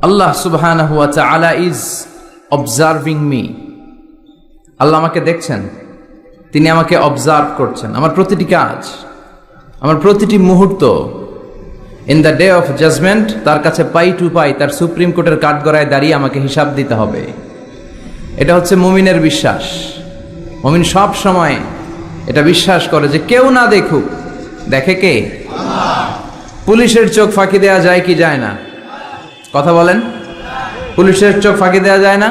আল্লাহ সুবহানাহু ওয়া তাআলা ইজ অবজার্ভিং মি। আল্লাহ আমাকে দেখছেন, তিনি আমাকে অবজার্ভ করছেন, আমার প্রতিটি কাজ, আমার প্রতিটি মুহূর্ত। In the day of judgement তার কাছে পাই টু পাই, তার সুপ্রিম কোর্টের কাঠগড়ায় দাঁড়িয়ে আমাকে হিসাব দিতে হবে। এটা হচ্ছে মুমিনের বিশ্বাস। মুমিন সব সময় এটা বিশ্বাস করে যে কেউ না দেখুক, দেখে কে? পুলিশের চোখ ফাঁকি দেওয়া যায় কি যায় না? কথা বলেন। পুলিশের চোখ ফাঁকি দেওয়া যায় না?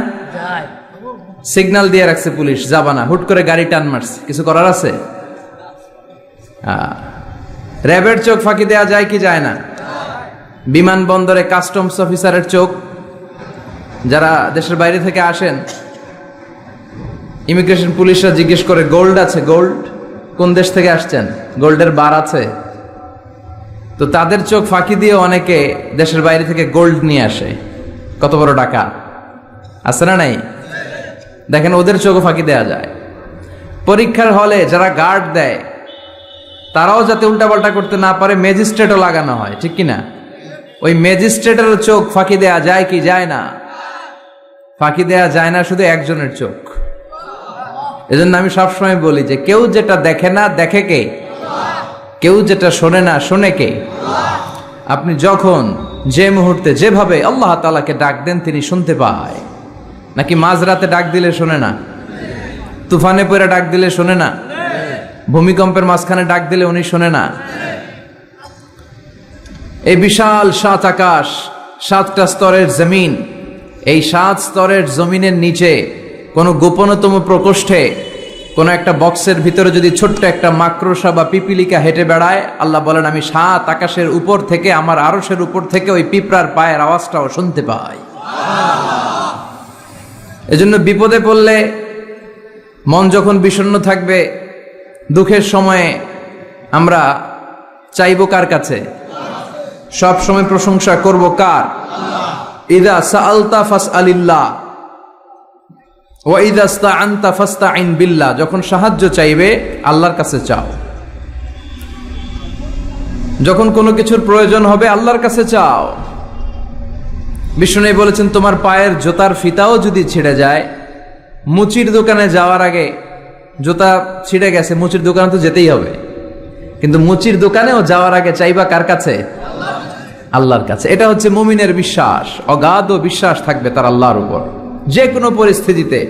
সিগন্যাল দিয়ে রাখছে পুলিশ, যাবা না, হুট করে গাড়ি টান মারছে, কিছু করার আছে? র্যাবের চোখ ফাঁকি দেওয়া যায় কি যায় না? বিমানবন্দরে কাস্টমস অফিসারের চোখ, যারা দেশের বাইরে থেকে আসেন, ইমিগ্রেশন পুলিশরা জিজ্ঞেস করে গোল্ড আছে? গোল্ড কোন দেশ থেকে আসছেন? গোল্ডের বার আছে? তো তাদের চোখ ফাঁকি দিয়ে অনেকে দেশের বাইরে থেকে গোল্ড নিয়ে আসে। কত বড় টাকা আছে না নাই? দেখেন, ওদের চোখও ফাঁকি দেওয়া যায়। পরীক্ষার হলে যারা গার্ড দেয়, তারাও যাতে উল্টাপাল্টা করতে না পারে ম্যাজিস্ট্রেটও লাগানো হয়, ঠিক কিনা? ওই ম্যাজিস্ট্রেটের চোখ ফাঁকি দেওয়া যায় কি যায় না? ফাঁকি দেওয়া যায় না শুধু একজনের চোখ। এজন্য আমি সবসময় বলি যে কেউ যেটা দেখে না দেখে কে? কেউ যেটা শোনে না শোনে কে? আপনি যখন যে মুহূর্তে যেভাবে আল্লাহ তাআলাকে ডাক দেন তিনি শুনতে পায়। নাকি মাঝরাতে ডাক দিলে শোনে না? তুফানে পড়ে ডাক দিলে শোনে না? ভূমিকম্পের মাঝখানে ডাক দিলে উনি শোনে না? এই বিশাল ৭ আকাশ, ৭টা স্তরের জমিন, এই ৭ স্তরের জমিনের নিচে কোনো গোপনতম প্রকোষ্ঠে কোনো একটা বক্সের ভিতরে যদি ছোট্ট একটা মাকড়সা বা পিপিলিকা হেঁটে বেড়ায়, আল্লাহ বলেন আমি ৭ আকাশের উপর থেকে, আমার আরশের উপর থেকে ওই পিঁপড়ার পায়ের আওয়াজটাও শুনতে পাই। এজন্য বিপদে পড়লে, মন যখন বিষণ্ণ থাকবে, দুঃখের সময়ে আমরা চাইব কার কাছে? সব সময় প্রশংসা করব কার? ইদা সাআলতা ফাসআলিল্লাহ ওয়া ইদা ইসতাআনতা ফাসতাইন বিল্লাহ। যখন সাহায্য চাইবে আল্লাহর কাছে চাও, যখন কোনো কিছুর প্রয়োজন হবে আল্লাহর কাছে চাও। বিষ্ণু বলেছেন তোমার পায়ের জুতার ফিতাও যদি ছিঁড়ে যায়, মুচির দোকানে যাওয়ার আগে, জুতা ছিঁড়ে গেছে, মুচির দোকানে তো যেতেই হবে, কিন্তু মুচির দোকানেও যাওয়ার আগে চাইবা কার কাছে? আল্লাহর কাছে। এটা হচ্ছে মুমিনের বিশ্বাস। অগাধ বিশ্বাস থাকবে তার আল্লাহর উপর। যে কোনো পরিস্থিতিতে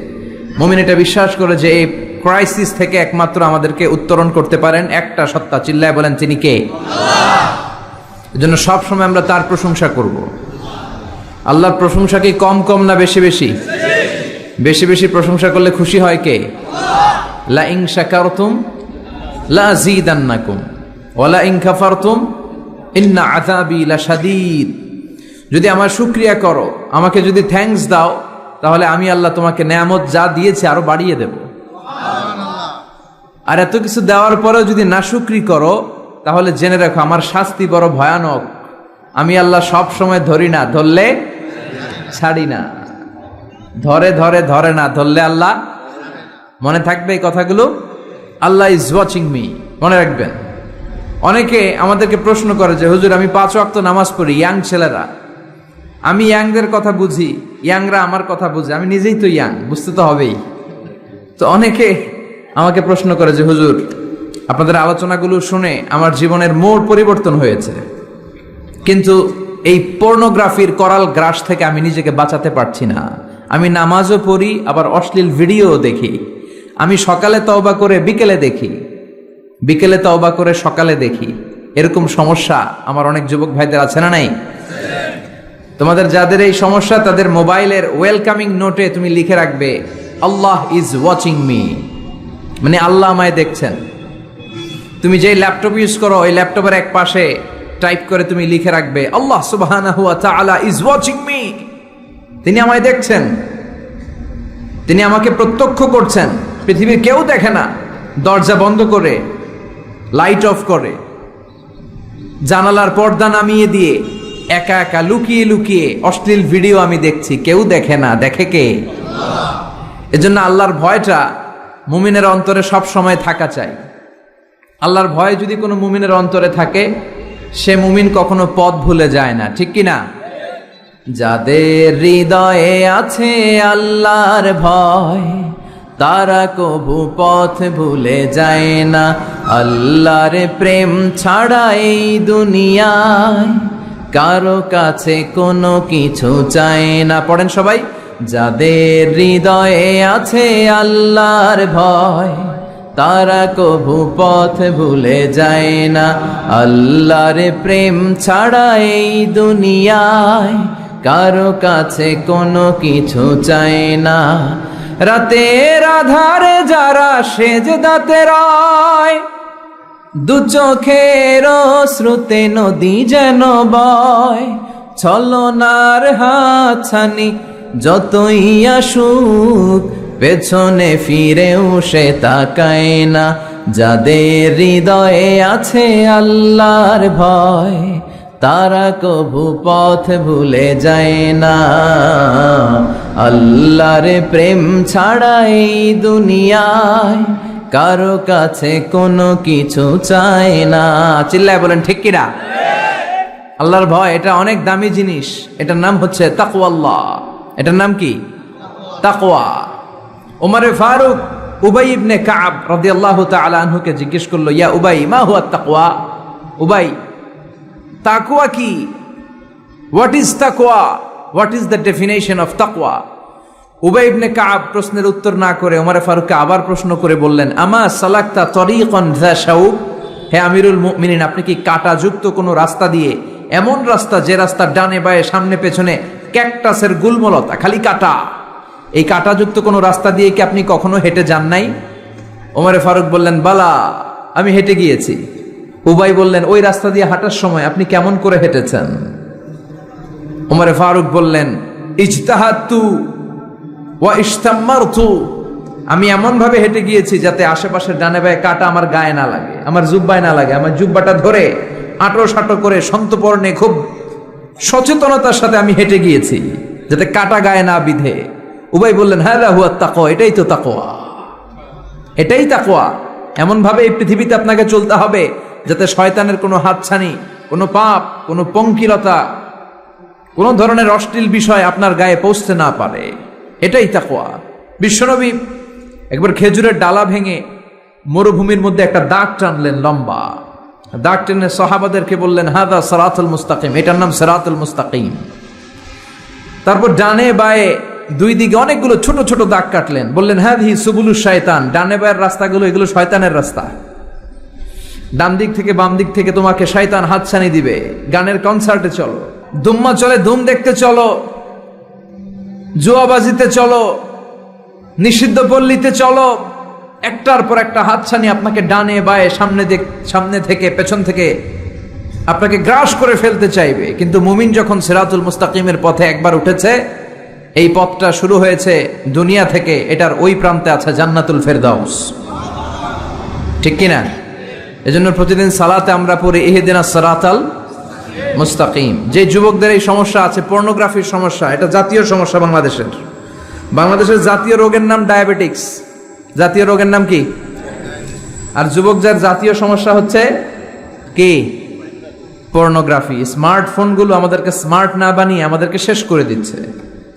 মুমিন এটা বিশ্বাস করে যে এই ক্রাইসিস থেকে একমাত্র আমাদেরকে উত্তরণ করতে পারেন একটা সত্তা। চিল্লায় বলেন তিনি কে? এজন্য সবসময় আমরা তার প্রশংসা করব। আল্লাহর প্রশংসা কি কম কম না বেশি বেশি? বেশি বেশি প্রশংসা করলে খুশি হয় কে? লা ইন শাকারতুম লা আযীদান্নাকুম ওয়া লা ইন কাফারতুম ইন্না আযাবি লাশাদীদ। যদি আমার শুকরিয়া করো, আমাকে যদি থ্যাঙ্কস দাও, তাহলে আমি আল্লাহ তোমাকে নেয়ামত যা দিয়েছি আরো বাড়িয়ে দেব। আর এত কিছু দেওয়ার পরেও যদি নাশুকরি করো, তাহলে জেনে রাখো আমার শাস্তি বড় ভয়ানক। আমি আল্লাহ সব সময় ধরি না, ধরলে ছাড়ি না। ধরে ধরে ধরে না, ধরলে আল্লাহ। মনে থাকবে এই কথাগুলো? আল্লাহ ইজ ওয়াচিং মি, মনে রাখবেন। অনেকে আমাদেরকে প্রশ্ন করে যে হুজুর আমি 5 ওয়াক্ত নামাজ পড়ি, ইয়াং ছেলেরা, আমি ইয়াংদের কথা বুঝি, ইয়াংরা আমার কথা বুঝে, আমি নিজেই তো ইয়াং, বুঝতে তো হবেই। তো অনেকে আমাকে প্রশ্ন করে যে হুজুর আপনাদের আলোচনাগুলো শুনে আমার জীবনের মোড় পরিবর্তন হয়েছে, কিন্তু এই পর্নোগ্রাফির করাল গ্রাস থেকে আমি নিজেকে বাঁচাতে পারছি না। আমি নামাজও পড়ি, আবার অশ্লীল ভিডিও দেখি। আমি সকালে তওবা করে বিকেলে দেখি, বিকেলে তওবা করে সকালে দেখি। এরকম সমস্যা আমার অনেক যুবক ভাইদের আছে না নাই? তোমাদের যাদের এই সমস্যা, তাদের মোবাইলের ওয়েলকামিং নোটে তুমি লিখে রাখবে আল্লাহ ইজ ওয়াচিং মি, মানে আল্লাহ আমায় দেখছেন। তুমি যে ল্যাপটপ ইউজ করো, ওই ল্যাপটপের এক পাশে টাইপ করে তুমি লিখে রাখবে আল্লাহ সুবহানাহু ওয়া তাআলা ইজ ওয়াচিং মি। তিনি আমায় দেখছেন, তিনি আমাকে প্রত্যক্ষ করছেন। পৃথিবীর কেউ দেখে না। দরজা বন্ধ করে, লাইট অফ করে, জানালার পর্দা নামিয়ে দিয়ে একা একা লুকিয়ে লুকিয়ে অশ্লীল ভিডিও আমি দেখছি, কেউ দেখে না, দেখে কে? এজন্য আল্লাহর ভয়টা মুমিনের অন্তরে সব সময় থাকা চাই। আল্লাহর ভয় যদি কোনো মুমিনের অন্তরে থাকে, সে মুমিন কখনো পথ ভুলে যায় না, ঠিক কি না? যাদের হৃদয়ে আছে আল্লাহর ভয়, তারা কবু পথ ভুলে যায় না। আল্লাহর প্রেম ছাড়া এই দুনিয়ায় কারো কাছে কোনো কিছু চায় না। পড়েন সবাই। যাদের হৃদয়ে আছে আল্লাহর ভয়, তারা কবু পথ ভুলে যায় না। আল্লাহর প্রেম ছাড়া এই দুনিয়ায় কারো কাছে কোনো কিছু চায় না। রাতের আধারে যারা সেজদাতে রয়, দু চোখের শ্রুতে নদী যেন বয়। ছলনার হাতছানি যতই আসুক, পেছনে ফিরেও সে তাকায় না। যাদের হৃদয়ে আছে আল্লাহর ভয়, তারা কবু পথ ভুলে যায় না। আল্লাহর প্রেম ছাড়া এই দুনিয়ায় কারো কাছে কোনো কিছু চায় না। চিল্লায় বলেন ঠিক কিনা? আল্লাহর ভয় এটা অনেক দামি জিনিস। এটার নাম হচ্ছে তাকওয়াল্লাহ। এটার নাম কি? তাকওয়া। উমরে ফারুক উবাই ইবনে কাব রাদিয়াল্লাহু তাআলা আনহুকে জিজ্ঞেস করলো, ইয়া উবাই, মা হুয়া তাকওয়া? উবাই, তাকওয়া কি? হোয়াট ইজ তাকওয়া? What is the definition of তাকওয়া? উবাই ইবনে কাব প্রশ্নের উত্তর না করে ওমরে ফারুককে আবার প্রশ্ন করে বললেন, আমা সালাকতা তরিকান যা শাউক? হে আমিরুল মুমিনিন, আপনি কি কাঁটাযুক্ত কোনো রাস্তা দিয়ে, এমন রাস্তা যে রাস্তা ডানে বায়ে সামনে পেছনে ক্যাকটাসের গুলমলতা, খালি কাঁটা, এই কাঁটাযুক্ত কোনো রাস্তা দিয়ে কি আপনি কখনো হেঁটে যান নাই? ওমরে ফারুক বললেন, বালা, আমি হেঁটে গিয়েছি। উবাই বললেন, ওই রাস্তা দিয়ে হাঁটার সময় আপনি কেমন করে হেঁটেছেন? ওমরে ফারুক বললেন, ইজতাহাদতু ওয়া ইশতাম্মারতু, আমি এমন ভাবে হেঁটে গিয়েছি যাতে আশেপাশের ডানে বায়ে কাঁটা আমার গায়ে না লাগে, আমার জুব্বায় না লাগে। আমার জুব্বাটা ধরে আঁটো সাঁটো করে সন্তপর্ণে খুব সচেতনতার সাথে আমি হেঁটে গিয়েছি যাতে কাঁটা গায়ে না বিধে। উবাই বললেন, হাযা হুয়া তাকওয়া, এটাই তো তাকওয়া, এটাই তাকওয়া। এমন ভাবে এই পৃথিবীতে আপনাকে চলতে হবে যাতে শয়তানের কোনো হাতছানি, কোনো পাপ, কোনো পঙ্কিলতা, কোনো ধরনের অশ্লীল বিষয় আপনার গায়ে পৌঁছতে না পারে। এটাই তাকওয়া। বিশ্বনবী একবার খেজুরের ডালা ভেঙে মরুভূমির মধ্যে একটা দাগ টানলেন, লম্বা দাগ টেনে সাহাবাদেরকে বললেন, হাদা সিরাতুল মুস্তাকিম, এটার নাম সিরাতুল মুস্তাকিম। তারপর ডানে বায়ে দুই দিকে অনেকগুলো ছোট ছোট দাগ কাটলেন, বললেন, হাদিহি সুবুলুশ শায়তান, ডানে বায়ের রাস্তাগুলো এগুলো শয়তানের রাস্তা। ডান দিক থেকে বাম দিক থেকে তোমাকে শয়তান হাতছানি দিবে। গানের কনসার্টে চলো, দুম্মা চলে ধুম দেখতে চলো, জুয়াবাজিতে চলো, নিষিদ্ধ পল্লীতে চলো, একটার পর একটা হাতছানি আপনাকে ডানে বায়ে সামনে থেকে পেছন থেকে আপনাকে গ্রাস করে ফেলতে চাইবে। কিন্তু মুমিন যখন সিরাতুল মুস্তাকিমের পথে একবার উঠেছে, এই পথটা শুরু হয়েছে দুনিয়া থেকে, এটার ওই প্রান্তে আছে জান্নাতুল ফেরদাউস। ঠিক কিনা? এজন্য প্রতিদিন সালাতে আমরা পড়ি ইহদিনাস সিরাতাল মুস্তাকিম। যে যুবকদের এই সমস্যা আছে, পর্নোগ্রাফির সমস্যা, এটা জাতীয় সমস্যা বাংলাদেশের জাতীয় রোগের নাম ডায়াবেটিক্স। জাতীয় রোগের নাম কি? আর যুবক যার জাতীয় সমস্যা হচ্ছে কি? পর্নোগ্রাফি। স্মার্টফোনগুলো আমাদেরকে স্মার্ট না বানিয়ে আমাদেরকে শেষ করে দিচ্ছে।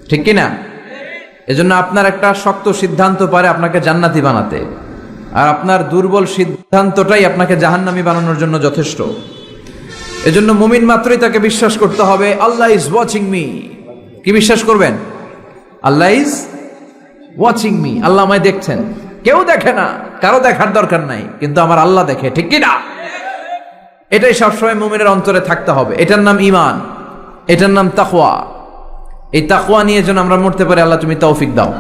ঠিক কিনা? এজন্য আপনার একটা শক্ত সিদ্ধান্ত পারে আপনাকে জান্নাতি বানাতে, আর আপনার দুর্বল সিদ্ধান্তটাই আপনাকে জাহান্নামী বানানোর জন্য যথেষ্ট। এজন্য মুমিন মাত্রই তাকে বিশ্বাস করতে হবে, আল্লাহ ইজ ওয়াচিং মি। কি বিশ্বাস করবেন? আল্লাহ ইজ ওয়াচিং মি, আল্লাহ আমায় দেখছেন। কেউ দেখে না, কারো দেখার দরকার নাই, কিন্তু আমার আল্লাহ দেখে। ঠিক কিনা? এটাই সবসময় মুমিনের অন্তরে থাকতে হবে। এটার নাম ঈমান, এটার নাম তাকওয়া। এই তাকওয়া নিয়ে যেন আমরা মরতে পারি, আল্লাহ তুমি তৌফিক দাও।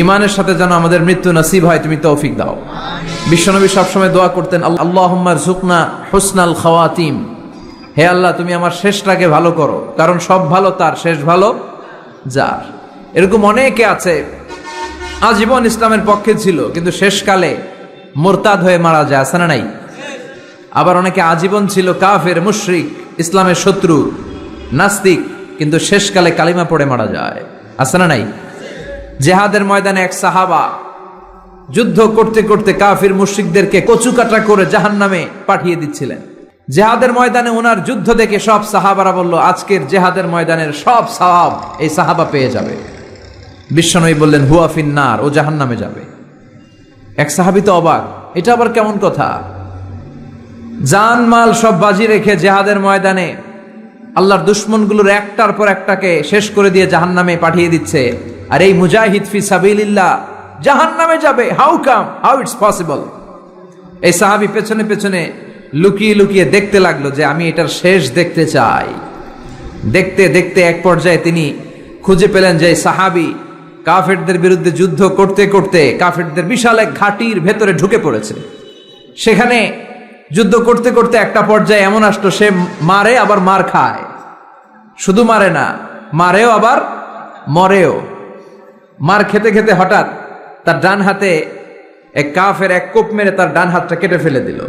ঈমানের সাথে যেন আমাদের মৃত্যু নসিব হয়, তুমি তৌফিক দাও। বিশ্বনবী সবসময় দোয়া করতেন, আল্লাহুম্মা রযুকনা হুসনাল খাওয়াতিম, হে আল্লাহ তুমি আমার শেষটাকে ভালো করো, কারণ সব ভালো তার, শেষ ভালো যার। এরকম অনেকে আছে আজীবন ইসলামের পক্ষে ছিল, কিন্তু শেষকালে মোরতাদ হয়ে মারা যায়, আছে না নাই? আবার অনেকে আজীবন ছিল কাফের, মুশরিক, ইসলামের শত্রু, নাস্তিক, কিন্তু শেষকালে কালিমা পড়ে মারা যায়, আছে না নাই? জিহাদের ময়দানে এক সাহাবা যুদ্ধ করতে করতে কাফির মুশরিকদেরকে কচুকাটা করে জাহান্নামে পাঠিয়ে দিচ্ছিলেন। জেহাদের ময়দানে ওনার যুদ্ধ দেখে সব সাহাবারা বলল, আজকের জেহাদের ময়দানের সব সওয়াব এই সাহাবা পেয়ে যাবে। বিশ্বনবী বললেন, হুয়া ফিন্নার, ও জাহান্নামে যাবে। এক সাহাবী তো অবাক, এটা আবার কেমন কথা? জান মাল সব বাজি রেখে জেহাদের ময়দানে আল্লাহর দুশমনগুলোর একটার পর একটাকে শেষ করে দিয়ে জাহান্নামে পাঠিয়ে দিচ্ছে, আর এই মুজাহিদ ফি সাবিলিল্লাহ জাহান্নামে যাবে। How it's possible? এই সাহাবী পেছনে পেছনে লুকিয়ে লুকিয়ে দেখতে লাগলো যে আমি এটার শেষ দেখতে চাই। দেখতে দেখতে এক পর্যায়ে তিনি খুঁজে পেলেন যে সাহাবী কাফেরদের বিরুদ্ধে যুদ্ধ করতে করতে কাফেরদের বিশাল এক ঘাটির ভেতরে ঢুকে পড়েছে। সেখানে যুদ্ধ করতে করতে একটা পর্যায়ে এমন আসলো, সে মারে আবার মার খায়। শুধু মারে না, মারেও আবার মরেও। মার খেতে খেতে হঠাৎ তার ডান হাতে এক কাফের এক কোপ মেরে তার ডান হাতটা কেটে ফেলে দিল।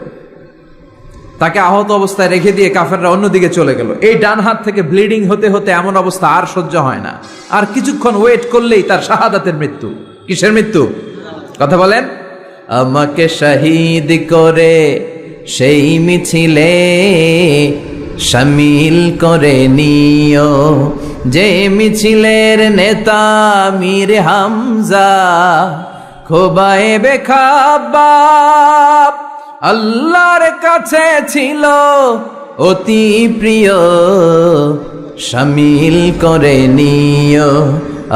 তাকে আহত অবস্থায় রেখে দিয়ে কাফেররা অন্যদিকে চলে গেল। এই ডান হাত থেকে ব্লিডিং হতে হতে এমন অবস্থা আর সহ্য হয় না। আর কিছুক্ষণ ওয়েট করলেই তার শাহাদাতের মৃত্যু। কিসের মৃত্যু? কথা বলেন। আমাকে শহীদ করে সেই মিছিলে শামিল করে নিও, যে মিছিলের নেতা মীর হামজা খোবায়েবে খাব্বাব আল্লাহর কাছে ছিল অতি প্রিয়, শামিল করে নিও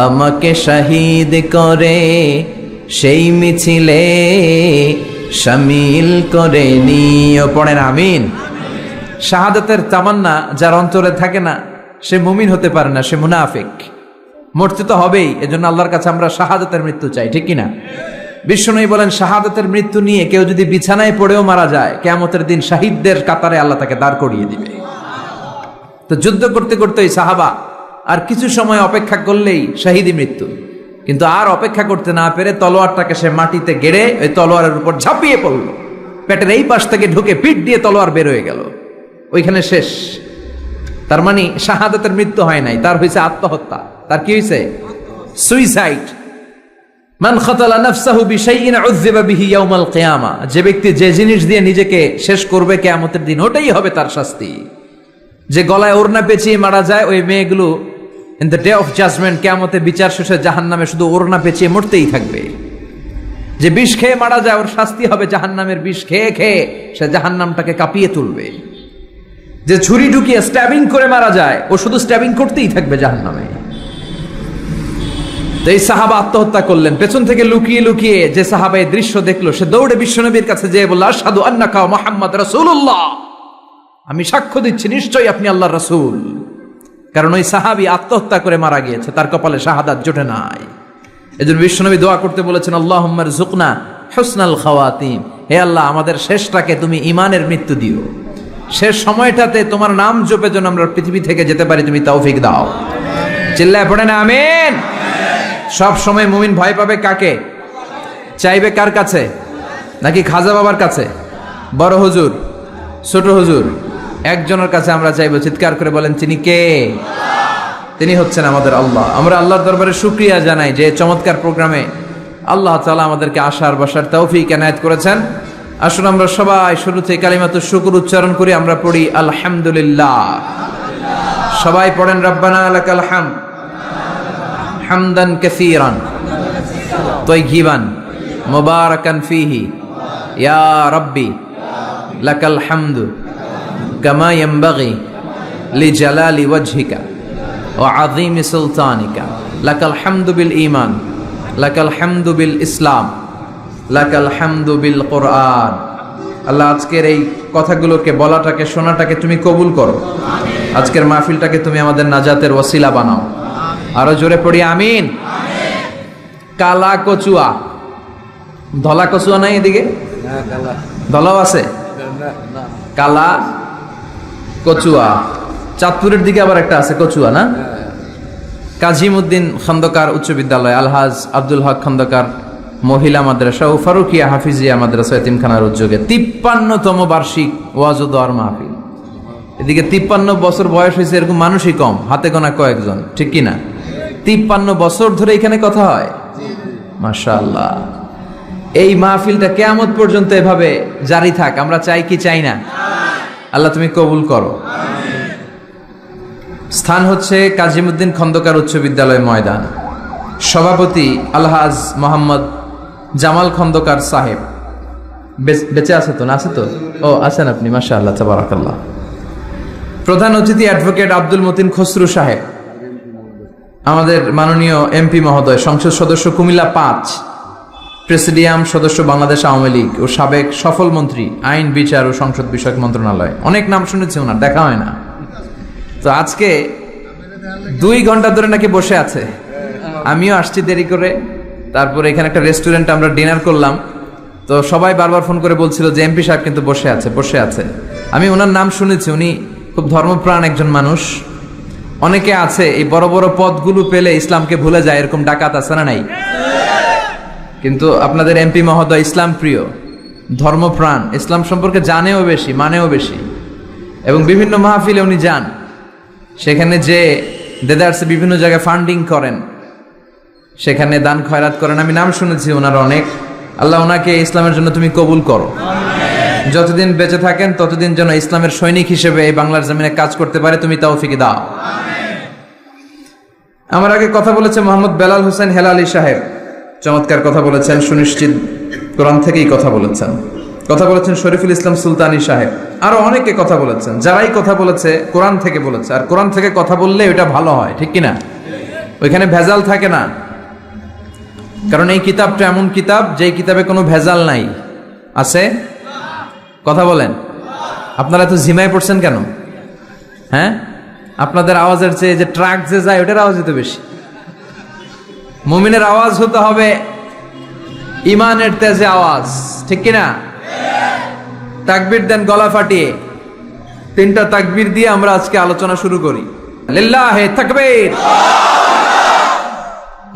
আমাকে শহীদ করে সেই মিছিলে শামিল করে নিও। পড়েন আমিন। শাহাদাতের তামান্না যার অন্তরে থাকে না সে মুমিন হতে পারে না, সে মুনাফিক। মরতে তো হবেই, এজন্য আল্লাহর কাছে আমরা শাহাদাতের মৃত্যু চাই, ঠিক কিনা? বিশ্বনবী বলেন, শাহাদাতের মৃত্যু নিয়ে কেউ যদি বিছানায় পড়েও মারা যায়, কিয়ামতের দিন শহীদদের কাতারে আল্লাহ তাকে দাঁড় করিয়ে দিবে। তো যুদ্ধ করতে করতে ওই সাহাবা আর কিছু সময় অপেক্ষা করলেই শহীদি মৃত্যু। কিন্তু আর অপেক্ষা করতে না পেরে তলোয়ারটাকে সে মাটিতে গেড়ে ওই তলোয়ারের উপর ঝাঁপিয়ে পড়ল। পেটের এই পাশ থেকে ঢুকে পিঠ দিয়ে তলোয়ার বের হয়ে গেল, ওইখানে শেষ। তার মানে শাহাদাতের মৃত্যু হয় নাই, তার হয়েছে আত্মহত্যা। তার কি হয়েছে? সুইসাইড। মান খাতালা নাফসাহু বিশাইইন উযযিবা বিহি ইয়াউমাল কিয়ামা, যে ব্যক্তি যে জিনিস দিয়ে নিজেকে শেষ করবে কিয়ামতের দিন, ওটাই হবে তার শাস্তি। যে গলায় ওড়না পেঁচিয়ে মারা যায়, ওই মেয়েগুলো in the day of judgment, কিয়ামতে বিচার শেষে জাহান্নামে শুধু ওড়না পেঁচিয়ে মরতেই থাকবে। যে বিষ খেয়ে মারা যায়, ওর শাস্তি হবে জাহান্নামের বিষ খেয়ে খেয়ে সে জাহান্নামটাকে কাঁপিয়ে তুলবে। যে ছুরি ঢুকিয়ে স্ট্যাবিং করে মারা যায়, ও শুধু স্ট্যাবিং করতেই থাকবে জাহান্নামে। তো এই সাহাবা আত্মহত্যা করলেন। পেছন থেকে লুকিয়ে লুকিয়ে যে সাহাবা এই দৃশ্য দেখলো, সে দৌড়ে বিশ্বনবীর কাছে যেয়ে বলল, আশহাদু আন্নাকা মুহাম্মদ রাসূলুল্লাহ, আমি সাক্ষ্য দিচ্ছি নিশ্চয়ই আপনি আল্লাহর রাসূল। কারণ ওই সাহাবী আত্মহত্যা করে মারা গিয়েছে, তার কপালে শাহাদাত জোটে নাই। এজন্য বিশ্বনবী দোয়া করতে বলেছেন, আল্লাহুম্মা রযুকনা হুসনাল খাওয়াতিম, হে আল্লাহ আমাদের শেষটাকে তুমি ঈমানের মৃত্যু দিও, শেষ সময়টাতে তোমার নাম জপে যেন আমরা পৃথিবী থেকে যেতে পারি, তুমি তৌফিক দাও। চিল্লায় পড়েন আমিন। সব সময় মুমিন ভয় পাবে কাকে? চাইবে কার কাছে? নাকি খাজা বাবার কাছে, বড় হুজুর, ছোট হুজুর? একজনের কাছে আমরা চাইবো। চিৎকার করে বলেন, তিনি কে? তিনি হচ্ছেন আমাদের আল্লাহ। আমরা আল্লাহর দরবারে শুকরিয়া জানাই যে চমৎকার প্রোগ্রামে আল্লাহ তাআলা আমাদেরকে আসার বসার তৌফিক এনায়েত করেছেন। আসুন আমরা সবাই শুরুতে কালিমাতুশ শুকর উচ্চারণ করি। আমরা পড়ি আলহামদুলিল্লাহ। সবাই পড়েন, রব্বানা লাকাল হামদ হামদান কাসীরান তাইয়িবান মুবারাকান ফীহি ইয়া রাব্বি লাকাল হামদু কামা ইয়ানবাগি লিজালালি ওয়াজহিকা ওয়া আযীমি সুলতানিকা, লাকাল হামদু বিল ঈমান, লাকাল হামদু বিল ইসলাম, লাকাল হামদু বিল কোরআন। আল্লাহ আজকের এই কথাগুলোকে, বলাটাকে, শোনাটাকে তুমি কবুল করো। আজকের মাহফিলটাকে তুমি আমাদের নাজাতের ওসিলা বানাও। আরো জোরে পড়ি আমিন। কালা কচুয়া, ধলা কচুয়া নাই এদিকে? ধলাও আছে, কালা কচুয়া। চাঁদপুরের দিকে আবার একটা আছে কচুয়া, না? কাজিমউদ্দিন খন্দকার উচ্চ বিদ্যালয়, আলহাজ আব্দুল হক খন্দকার মহিলা মাদ্রাসা ও ফারুকিয়া হাফিজিয়া মাদ্রাসা এতিমখানার উদ্যোগে 53তম বার্ষিক ওয়াজ ও দোয়ার মাহফিল। এদিকে 53 বছর বয়স হয়েছে এরকম মানুষই কম, হাতে গোনা কয়েকজন, ঠিক কিনা? 53 বছর ধরে এখানে কথা হয়, মাশাআল্লাহ। এই মাহফিলটা কিয়ামত পর্যন্ত এভাবে জারি থাক, আমরা চাই কি চাই না? আল্লাহ তুমি কবুল করো। স্থান হচ্ছে কাজিমউদ্দিন খন্দকার উচ্চ বিদ্যালয় ময়দান। সভাপতি আলহাজ মোহাম্মদ জামাল খন্দকার সাহেব। বেঁচে আছে তো? না আছে তো? ও আছেন আপনি, মাশাআল্লাহ, তাবারাকাল্লাহ। প্রধান অতিথি অ্যাডভোকেট আব্দুল মতিন খসরু সাহেব, আমাদের মাননীয় এমপি মহোদয়, সংসদ সদস্য কুমিল্লা 5, প্রেসিডিয়াম সদস্য বাংলাদেশ আওয়ামী লীগ ও সাবেক সফল মন্ত্রী আইন, বিচার ও সংসদ বিষয়ক মন্ত্রণালয়। অনেক নাম শুনেছি ওনার, দেখা হয় না। তো আজকে 2 ঘন্টা ধরে নাকি বসে আছে। আমিও আসছি দেরি করে। তারপরে এখানে একটা রেস্টুরেন্টে আমরা ডিনার করলাম। তো সবাই বারবার ফোন করে বলছিল যে এমপি সাহেব কিন্তু বসে আছে, বসে আছে। আমি ওনার নাম শুনেছি, উনি খুব ধর্মপ্রাণ একজন মানুষ। অনেকে আছে এই বড় বড় পদগুলো পেলে ইসলামকে ভুলে যায়, এরকম ডাকাত আছে না নাই? কিন্তু আপনাদের এমপি মহোদয় ইসলাম প্রিয়, ধর্মপ্রাণ, ইসলাম সম্পর্কে জানেও বেশি, মানেও বেশি, এবং বিভিন্ন মাহফিলে উনি যান। সেখানে যে দেদারসে বিভিন্ন জায়গায় ফান্ডিং করেন, সেখানে দান খয়রাত করেন। আমি নাম শুনেছি ওনার অনেক। আল্লাহ ওনাকে ইসলামের জন্য তুমি কবুল করো। যতদিন বেঁচে থাকেন ততদিন যেন ইসলামের সৈনিক হিসেবে এই বাংলার জমিনে কাজ করতে পারে, তুমি তৌফিক দাও। আমার আগে কথা বলেছে মোহাম্মদ বেলাল হোসেন হেলালি সাহেব, চমৎকার কথা বলেছেন, সুনিশ্চিত কোরআন থেকেই কথা বলেছেন। কথা বলেছেন শরীফুল ইসলাম সুলতানি সাহেব, আরো অনেকে কথা বলেছেন। যারাই কথা বলেছে কোরআন থেকে বলেছে, আর কোরআন থেকে কথা বললে ওটা ভালো হয়, ঠিক কিনা? ওইখানে ভেজাল থাকে না, কারণ এই কিতাবটা এমন কিতাব যেই কিতাবে কোনো ভেজাল নাই। আছে? কথা বলেন। আপনারা তো জিমায় পড়ছেন কেন? হ্যাঁ, আপনাদের আওয়াজের চেয়ে যে ট্রাক যে যায় ওটার আওয়াজই তো বেশি। মুমিনের আওয়াজ হতে হবে ইমানের তেজে আওয়াজ, ঠিক কিনা? তাকবীর দেন গলা ফাটিয়ে। 3টা তাকবীর দিয়ে আমরা আজকে আলোচনা শুরু করি। লিল্লাহে তাকবীর,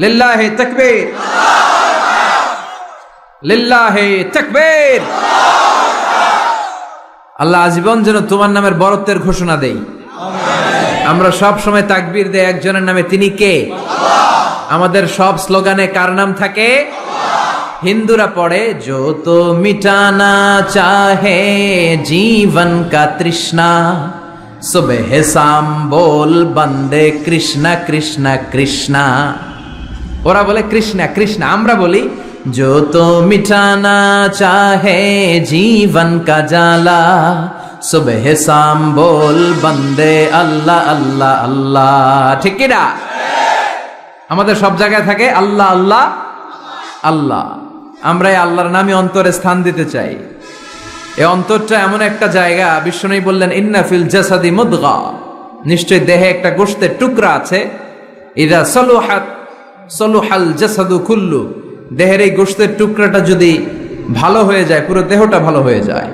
লিল্লাহে তাকবীর, লিল্লাহে তাকবীর। আল্লাহ আজীবন যেন তোমার নামের বরত্বের ঘোষণা দেই। আমরা সব সময় তাকবীর দেই একজনের নামে, তিনি কে? আমাদের সব স্লোগানে কার নাম থাকে? হিন্দুরা পড়ে जो तो मिटाना चाहे जीवन का तृष्णा सुबह शाम बोल बंदे कृष्णा कृष्णा कृष्णा। ওরা বলে কৃষ্ণা কৃষ্ণা, আমরা বলি जो तो मिटाना चाहे जीवन का जाला सुबह शाम बोल बंदे अल्लाह अल्लाह अल्लाह। ঠিক কি না? আমাদের সব জায়গায় থাকে আল্লাহ আল্লাহ আল্লাহ। আমরা এই আল্লাহর নামে অন্তরে স্থান দিতে চাই। এই অন্তরটা এমন একটা জায়গা, বিশ্বনবী বললেন ইন্না ফিল জাসাদি মুদগা, নিশ্চয় দেহে একটা গোশতের টুকরা আছে। ইদা সলুহাত সলুহাল জাসাদু কুল্লু, দেহের এই গোশতের টুকরাটা যদি ভালো হয়ে যায় পুরো দেহটা ভালো হয়ে যায়।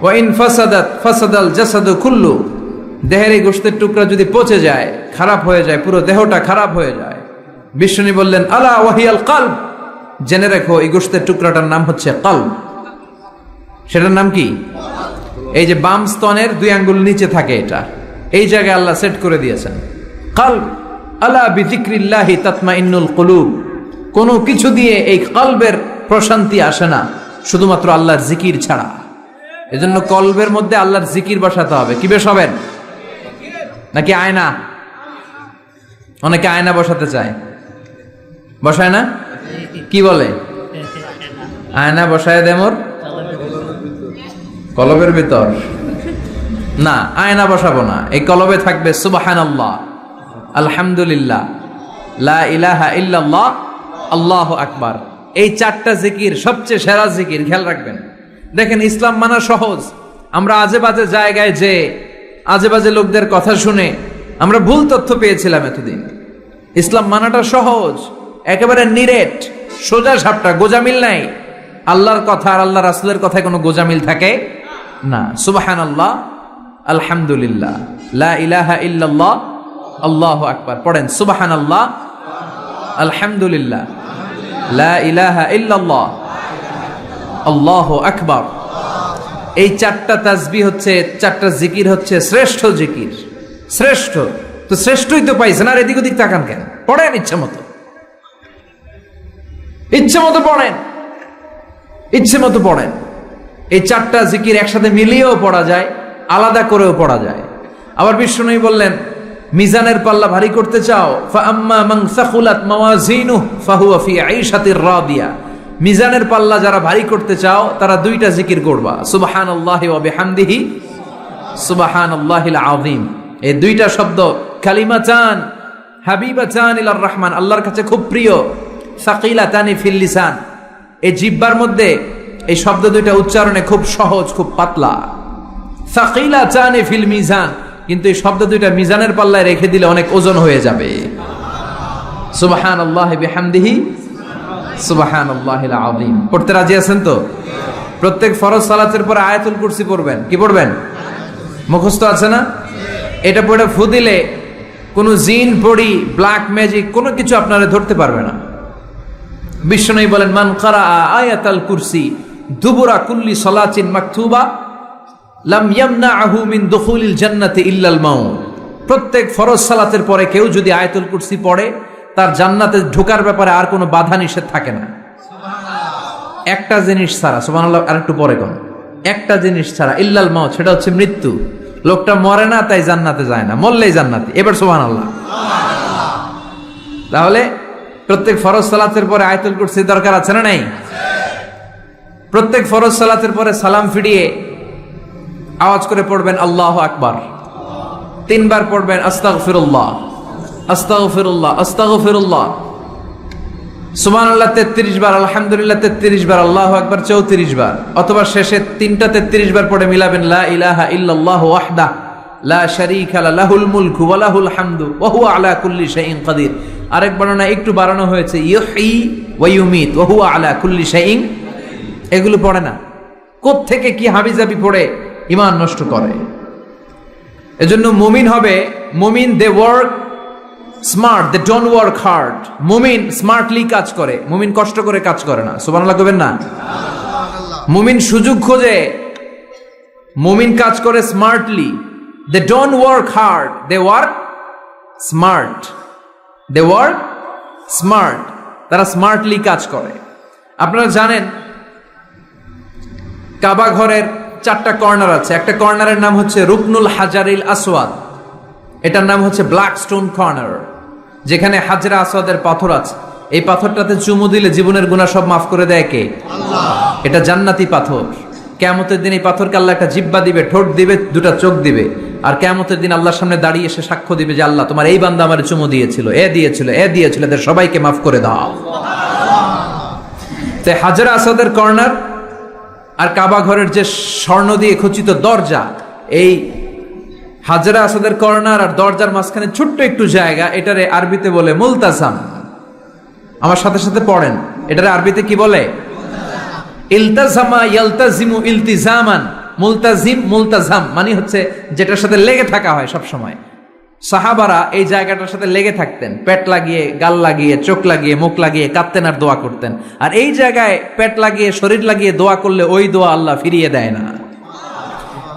ওয়া ইন ফাসাদাত ফাসাদাল জাসাদু কুল্লু, দেহের এই গোশতের টুকরা যদি পচে যায়, খারাপ হয়ে যায়, পুরো দেহটা খারাপ হয়ে যায়। বিষ্ণু বললেন আলা ওয়াহিয়াল কলব, জেনে রেখো এই গোশতের টুকরাটার নাম হচ্ছে কলব। সেটার নাম কি? এই যে বাম স্তনের 2 আঙ্গুল নিচে থাকে, এটা এই জায়গায় আল্লাহ সেট করে দিয়েছেন কলব। আলা বিযিকরিল্লাহি তাতমাইন্নুল কুলুব, কোনো কিছু দিয়ে এই কলবের প্রশান্তি আসে না শুধুমাত্র আল্লাহর জিকির ছাড়া। এজন্য কলবের মধ্যে আল্লাহর জিকির বসাতে হবে। কি বসাবেন? নাকি আয়না? অনেকে আয়না বসাতে চায়, বসায় না? কি বলে? আয়না বসায় দে মোর কলবের ভিতর। না, আয়না বসাবো না, এই কলবে থাকবে সুবহানাল্লাহ, আলহামদুলিল্লাহ, লা ইলাহা ইল্লাল্লাহ, আল্লাহু আকবার। এই 4টা জিকির সবচেয়ে সেরা জিকির, খেয়াল রাখবেন। দেখেন ইসলাম মানা সহজ। আমরা আজে বাজে জায়গায় যে আজে বাজে লোকদের কথা শুনে আমরা ভুল তথ্য পেয়েছিলাম এতদিন। ইসলাম মানাটা সহজ, একেবারে নিরেট, সোজা সাপটা, গোজামিল নাই। আল্লাহর কথা আর আল্লাহ রাসূলের কথায় কোনো গোজামিল থাকে না। সুবহানাল্লাহ, আলহামদুলিল্লাহ, লা ইলাহা ইল্লাল্লাহ, আল্লাহু আকবার। পড়েন সুবহানাল্লাহ, আলহামদুলিল্লাহ, লা ইলাহা ইল্লাল্লাহ, আল্লাহু আকবার। এই 4টা তাসবিহ হচ্ছে, 4টা জিকির হচ্ছে শ্রেষ্ঠ জিকির। শ্রেষ্ঠ তো শ্রেষ্ঠই তো পাইছেন, আর এদিক ওদিক তাকান কেন? পড়েন ইচ্ছে মতো, ইচ্ছে মতো পড়েন, ইচ্ছে মতো পড়েন। এই চারটা জিকির একসাথে মিলিয়েও পড়া যায়, আলাদা করেও পড়া যায়। আবার বিষ্ণু বললেন, মিজানের পাল্লা ভারী করতে চাও, ফাআম্মা মান সাকুলাত মাওয়াজিনুহু ফাহুয়া ফি আইশাতির রাদিয়া। মিজানের পাল্লা যারা ভারী করতে চাও তারা দুইটা জিকির করবা, সুবহানাল্লাহি ওয়া বিহামদিহি সুবহানাল্লাহিল আযীম। এই দুইটা শব্দ কালিমাতান হাবিবাতান ইলার রহমান, আল্লাহর কাছে খুব প্রিয়, সাকিলাতানি ফিল লিসান। এই জিহ্বার মধ্যে এই শব্দ দুইটা উচ্চারণে খুব সহজ, খুব পাতলা। সাকিলাতানি ফিল মিজান, কিন্তু এই শব্দ দুইটা মিজানের পাল্লায় রেখে দিলে অনেক ওজন হয়ে যাবে। সুবহানাল্লাহি বিহামদিহি সুবহানাল্লাহিল আযীম। পড়তে রাজি আছেন তো? প্রত্যেক ফরজ সালাতের পরে আয়াতুল কুরসি পড়বেন। কি পড়বেন? মুখস্থ আছে না? এটা পড়ে ফু দিলে কোনো জিন পড়ি, ব্ল্যাক ম্যাজিক কোনো কিছু আপনারা ধরতে পারবে না। বিষ্ণু বলেন, মান কারা আয়াতাল কুরসি দুবুরা কুল্লি সালাতিন মাকতুবা লাম ইয়ামনাহু মিন দুখুলিল জান্নাতি ইল্লাল মাউত। প্রত্যেক ফরজ সালাতের পরে কেউ যদি আয়াতুল কুরসি পড়ে, তার জান্নাতে ঢোকার ব্যাপারে আর কোনো বাধা নিষেধ থাকে না। একটা জিনিস ছাড়া, সুবহানাল্লাহ, আরেকটু পরে কোন একটা জিনিস ছাড়া, ইল্লাল মাউত, সেটা হচ্ছে মৃত্যু। লোকটা মরে না তাই জান্নাতে যায় না, মরলেই জান্নাতি। এবার সুবহানাল্লাহ। তাহলে প্রত্যেক ফরজ সালাতের পরে আয়াতুল কুরসি দরকার আছে না নাই? প্রত্যেক ফরজ সালাতের পরে সালাম ফিরিয়ে আওয়াজ করে পড়বেন আল্লাহু আকবার। 3 বার পড়বেন আস্তাগফিরুল্লাহ আস্তাগফিরুল্লাহ আস্তাগফিরুল্লাহ। সুবহানাল্লাহ 33 বার, আলহামদুলিল্লাহ 33 বার, আল্লাহু আকবার 34 বার, অথবা শেষে 3টা 33 বার পড়ে মিলাবেন লা ইলাহা ইল্লাল্লাহু ওয়াহদাহু লা শারীকা লাহুল মুলকু ওয়া লাহুল হামদু ওয়া হুয়া আলা কুল্লি শাইইন কাদির। আরেক বর্ণনা একটু বাড়ানো হয়েছে, ইউহয়ী ওয়া ইউমীত ওয়া হুয়া আলা কুল্লি শাইইন। এগুলো পড়ে না, কোত্থেকে কি হাবিজাবি পড়ে ঈমান নষ্ট করে। এজন্য মুমিন হবে, মুমিন they work smart, they don't work hard. মুমিন স্মার্টলি কাজ করে, মুমিন কষ্ট করে কাজ করে না। সুবহানাল্লাহ কইবেন না? মুমিন সুযোগ খোঁজে, মুমিন কাজ করে smartly. They don't work hard, they work smart. They work smart, তারা স্মার্টলি কাজ করে। আপনারা জানেন কাবা ঘরের 4টা কর্নার আছে। একটা কর্নারের নাম হচ্ছে রুকনুল হাজারিল আসওয়াদ, এটার নাম হচ্ছে ব্ল্যাক স্টোন কর্নার, যেখানে হাজরা আসওয়াদের পাথর আছে। এই পাথরটাতে চুমু দিলে জীবনের গুনাহ সব মাফ করে দেয় কে? আল্লাহ। এটা জান্নাতি পাথর। কিয়ামতের দিন এই পাথরকে আল্লাহ একটা জিহ্বা দিবে, ঠোঁট দিবে, 2টা চোখ দিবে, আর কিয়ামতের দিন আল্লাহর সামনে দাঁড়িয়ে এসে সাক্ষ্য দিবে যে আল্লাহ তোমার এই বান্দা আমারে চুমু দিয়েছিল, এ দিয়েছিল, এ দিয়েছিল, এদের সবাইকে মাফ করে দাও। তো হাজরা আসওয়াদের কর্নার আর কাবা ঘরের যে স্বর্ণ দিয়ে খচিত দরজা, এই হাজরা আসওয়াদের কর্নার আর দরজার মাঝখানে ছোট্ট একটু জায়গা, এটারে আরবিতে বলে মুলতাজাম। আমার সাথে সাথে পড়েন, এটারে আরবিতে কি বলে? ইলতাজামা ইয়ালতাজিমু ইলতিজামান। মুলতাজিম মুলতাজাম মানে হচ্ছে যেটার সাথে লেগে থাকা হয় সব সময়। সাহাবারা এই জায়গাটার সাথে লেগে থাকতেন, পেট লাগিয়ে, গাল লাগিয়ে, চোখ লাগিয়ে, মুখ লাগিয়ে কাঁদতেন আর দোয়া করতেন। আর এই জায়গায় পেট লাগিয়ে, শরীর লাগিয়ে দোয়া করলে ওই দোয়া আল্লাহ ফিরিয়ে দেয় না।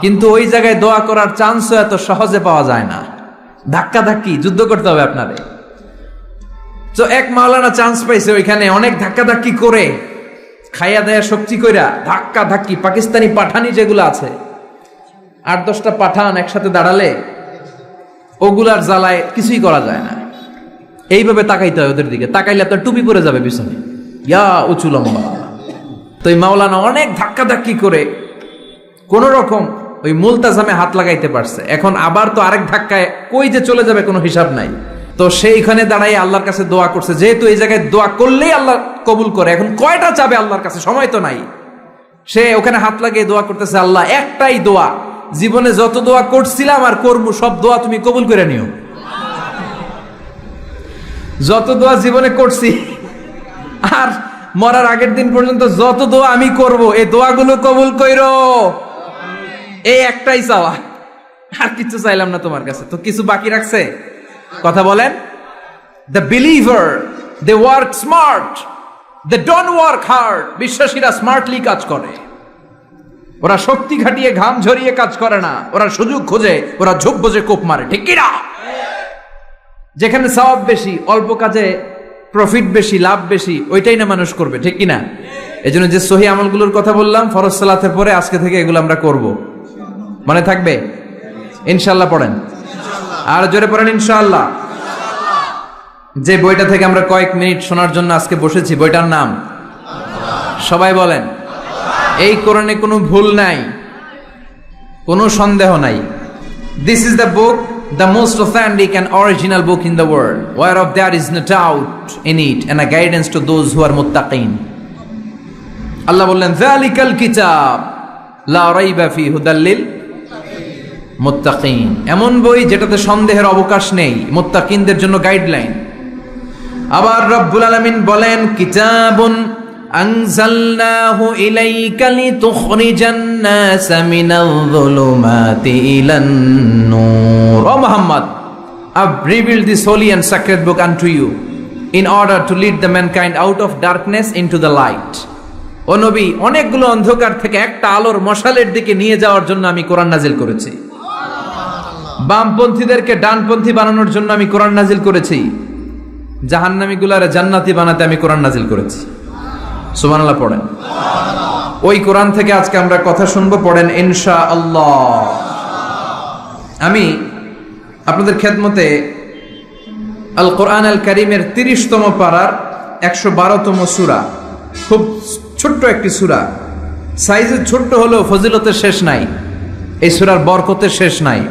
কিন্তু ওই জায়গায় দোয়া করার চান্সও এত সহজে পাওয়া যায় না, ধাক্কা ধাক্কি যুদ্ধ করতে হবে আপনারে। তো এক মাওলানা চান্স পাইছে ওইখানে, অনেক ধাক্কা ধাক্কি করে, খাইয়া দেয়া শক্তি কইরা ধাক্কা ধাক্কি, পাকিস্তানি পাঠানি যেগুলো আছে, 8-10টা পাঠান একসাথে দাঁড়ালে ওগুলার জ্বালায় কিছুই করা যায় না। এইভাবে তাকাইতে হয় ওদের দিকে, তাকাইলে আপনার টুপি পরে যাবে পিছনে, ইয়া উঁচু লম্বা। তো এই মাওলানা অনেক ধাক্কা ধাক্কি করে কোন রকম ওই মুলতাজামে হাত লাগাইতে পারছে। এখন আবার তো আরেক ধাক্কায় কই যে চলে যাবে কোনো হিসাব নাই। তো সেইখানে দাঁড়াই আল্লাহর কাছে দোয়া করছে, যেহেতু এই জায়গায় দোয়া করলেই আল্লাহ কবুল করে, এখন কয়টা চাবে আল্লাহর কাছে, সময় তো নাই। সে ওখানে হাত লাগিয়ে দোয়া করতেছে, আল্লাহ একটাই দোয়া, জীবনে যত দোয়া করছিলাম আর করবো সব দোয়া তুমি কবুল করে নিও। যত দোয়া জীবনে করছি আর মরার আগের দিন পর্যন্ত যত দোয়া আমি করব, এই দোয়াগুলো কবুল কইরো, এই একটাই চাওয়া, আর কিছু চাইলাম না তোমার কাছে। তো কিছু বাকি রাখছে? কথা বলেন। The believer they work smart, they don't work hard. বিশ্বাসীরা স্মার্টলি কাজ করে, ওরা শক্তি খাটিয়ে ঘাম ঝরিয়ে কাজ করে না, ওরা সুযোগ খোঁজে, ওরা ঝোপ বোঝে কোপ মারে, ঠিক কিনা? যেখানে সওয়াব বেশি, অল্প কাজে প্রফিট বেশি, লাভ বেশি, ওইটাই না মানুষ করবে, ঠিক কিনা? এজন্য যে সহি আমলগুলোর কথা বললাম ফরজ সালাতের পরে আজকে থেকে এগুলো আমরা করব, মনে থাকবে ইনশাআল্লাহ। পড়েন আর জোরে পড়েন ইনশাআল্লাহ। যে বইটা থেকে আমরা কয়েক মিনিট শোনার জন্য আজকে বসেছি, বইটার নাম সবাই বলেন। এই কোরআনে কোনো ভুল নাই, কোনো সন্দেহ নাই। This is the book, the most authentic and original book in the world, whereof there is no doubt in it, and a guidance to those who are muttaqin. আল্লাহ বললেন যালিকাল কিতাব লা রাইবা ফিহি হুদাল লিল মুত্তাকিন। এমন বই যেটাতে সন্দেহের অবকাশ নেই, মুত্তাকিনদের জন্য গাইডলাইন। আবার রব্বুল আলামিন বলেন কিতাবুন আনজালনাহু ইলাইকা লিতুখরিজান নাসা মিনাল যুলুমাতি ইলান নূর। ও Muhammad, I've revealed this holy and sacred book unto you in order to lead the mankind out of darkness into the light. ও নবী, অনেকগুলো অন্ধকার থেকে একটা আলোর মশালের দিকে নিয়ে যাওয়ার জন্য আমি কোরআন নাজিল করেছি। বামপন্থীদেরকে ডানপন্থী বানানোর জন্য আমি কোরআন নাজিল করেছি। জাহান্নামীগুলারে জান্নাতি বানাতে আমি কোরআন নাজিল করেছি। সুবহানাল্লাহ পড়েন। ওই কোরআন থেকে আজকে আমরা কথা শুনবো, পড়েন ইনশাআল্লাহ। আমি আপনাদের খেদমতে আল কোরআন আল কারীমের 30তম পারার 112তম সূরা, খুব ছোট্ট একটি সূরা, সাইজে ছোট্ট হলেও ফজিলতের শেষ নাই। এই সূরার বরকতের শেষ নাই।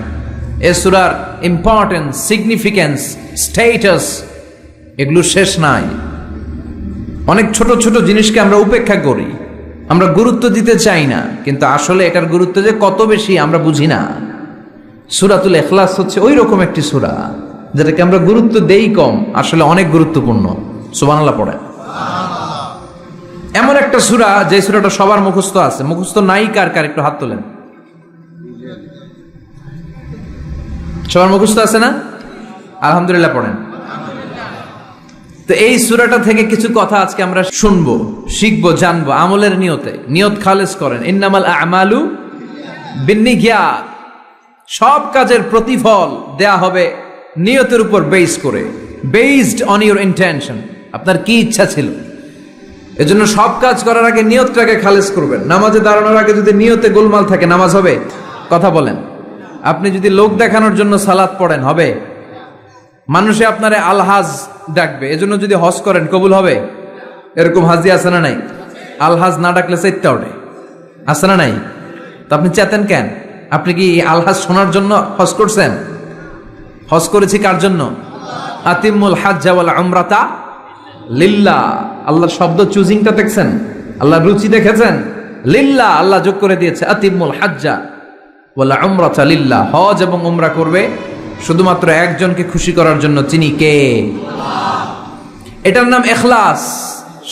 এই সূরার ইম্পর্টেন্স, সিগনিফিকেন্স, স্ট্যাটাস এগুলো শেষ নাই। অনেক ছোট ছোট জিনিসকে আমরা উপেক্ষা করি, আমরা গুরুত্ব দিতে চাই না, কিন্তু আসলে এটার গুরুত্ব যে কত বেশি আমরা বুঝি না। সূরাতুল ইখলাস হচ্ছে ওই রকম একটি সূরা যেটাকে আমরা গুরুত্ব দেই কম, আসলে অনেক গুরুত্বপূর্ণ। সুবহানাল্লাহ পড়ে। এমন একটা সূরা যে সূরাটা সবার মুখস্থ আছে। মুখস্থ নাই কার কার একটু হাত তোলেন। সবার মুখস্থ আছে না? আলহামদুলিল্লাহ পড়েন। তো এই সূরাটা থেকে কিছু কথা আজকে আমরা শুনবো, শিখবো, জানবো আমলের নিয়তে। নিয়ত খালেস করেন। ইন্নামাল আমালু বিন্নিয়াত। সব কাজের প্রতিফল দেয়া হবে নিয়তের উপর বেস করে, বেসড অন ইউর ইন্টেনশন। আপনার কি ইচ্ছা ছিল, এজন্য সব কাজ করার আগে নিয়তটাকে খালেস করবেন। নামাজে দাঁড়ানোর আগে যদি নিয়তে গোলমাল থাকে নামাজ হবে? কথা বলেন। আপনি যদি লোক দেখানোর জন্য সালাত পড়েন হবে? মানুষে আপনারে আলহাজ ডাকবে, এজন্য যদি হজ করেন কবুল হবে? এরকম হাজি আছে না নাই? আলহাজ না ডাকলে চাইতে ওঠে, আছে না নাই? তো আপনি চেতেন কেন? আপনি কি আলহাজ শোনার জন্য হজ করছেন? হজ করেছি কার জন্য? আতিমুল হাজ্জা ওয়াল উমরাতা লিল্লাহ। আল্লাহর শব্দ চুজিংটা দেখছেন? আল্লাহর রুচি দেখেছেন? লিল্লাহ, আল্লাহ যোগ করে দিয়েছে। আতিমুল হাজ্জা ওয়াল উমরাতা লিল্লাহ। হজ এবং উমরা করবে শুধুমাত্র একজনকে খুশি করার জন্য। তিনি কে? এটার নাম ইখলাস।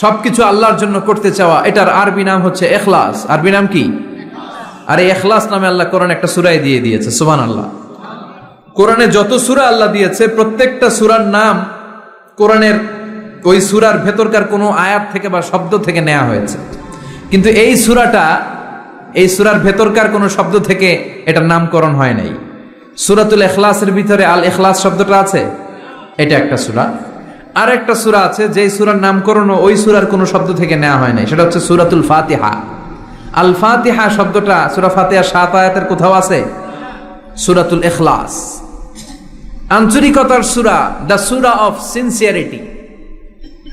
সবকিছু আল্লাহর জন্য করতে চাওয়া, এটার আরবি নাম হচ্ছে ইখলাস। আরবি নাম কি? আর এই ইখলাস নামে আল্লাহ কোরআন একটা সূরায় দিয়ে দিয়েছে। সুবহানাল্লাহ। কোরআনে যত সূরা আল্লাহ দিয়েছে প্রত্যেকটা সূরার নাম কোরআনের ওই সূরার ভেতরকার কোনো আয়াত থেকে বা শব্দ থেকে নেওয়া হয়েছে, কিন্তু এই সূরাটা এই সূরার ভেতরকার কোনো শব্দ থেকে এটার নামকরণ হয় নাই। সূরাতুল ইখলাসের ভিতরে আল ইখলাস শব্দটা আছে, এটা একটা সূরা। আর একটা সূরা আছে যেই সূরার নামকরণ ওই সূরার কোনো শব্দ থেকে নেওয়া হয় নাই, সেটা হচ্ছে সূরাতুল ফাতিহা। আল ফাতিহা শব্দটা সূরা ফাতিহা 7 আয়াতের কোথাও আছে? সূরাতুল ইখলাস আন্তরিকতার সূরা, দ্য সূরা অফ সিনসিয়ারিটি।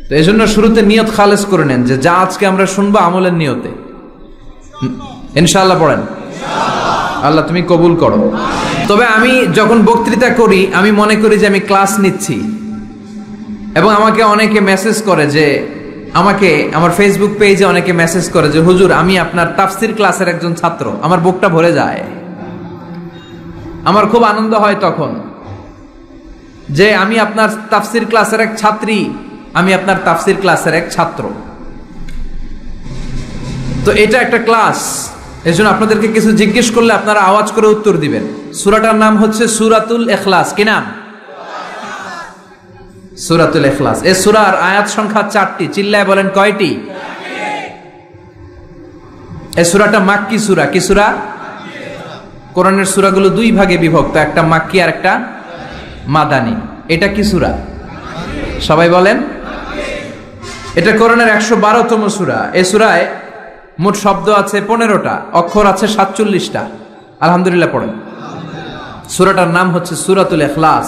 তো এই জন্য শুরুতে নিয়ত খালেস করে নেন যে যা আজকে আমরা শুনবো আমলের নিয়তে। ইনশাআল্লাহ পড়েন। আল্লাহ তুমি কবুল করো। তবে আমি যখন বক্তৃতা করি আমি মনে করি যে আমি ক্লাস নিচ্ছি, এবং আমাকে অনেকে মেসেজ করে যে, আমাকে আমার ফেসবুক পেজে অনেকে মেসেজ করে যে হুজুর আমি আপনার তাফসির ক্লাসের একজন ছাত্র, আমার বুকটা ভরে যায়। আমার খুব আনন্দ হয় তখন যে আমি আপনার তাফসির ক্লাসের এক ছাত্রী, আমি আপনার তাফসির ক্লাসের এক ছাত্র। তো এটা একটা ক্লাস, এজন্য আপনাদেরকে কিছু জিজ্ঞেস করলে আপনারা আওয়াজ করে উত্তর দিবেন। সূরাটার নাম হচ্ছে সূরাতুল ইখলাস। কি নাম? সূরাতুল ইখলাস। এই সূরার আয়াত সংখ্যা 4টি। চিল্লায় বলেন কয়টি? এই সূরাটা মাক্কি সূরা। কি সূরা? কোরআনের সূরাগুলো দুই ভাগে বিভক্ত, একটা মাক্কি আর একটা মাদানী। এটা কি সূরা? সবাই বলেন। এটা কোরআনের 112তম সূরা। এই সূরায় মোট শব্দ আছে 15টা, অক্ষর আছে 47টা। আলহামদুলিল্লাহ পড়েন। সূরাটার নাম হচ্ছে সূরাতুল ইখলাস।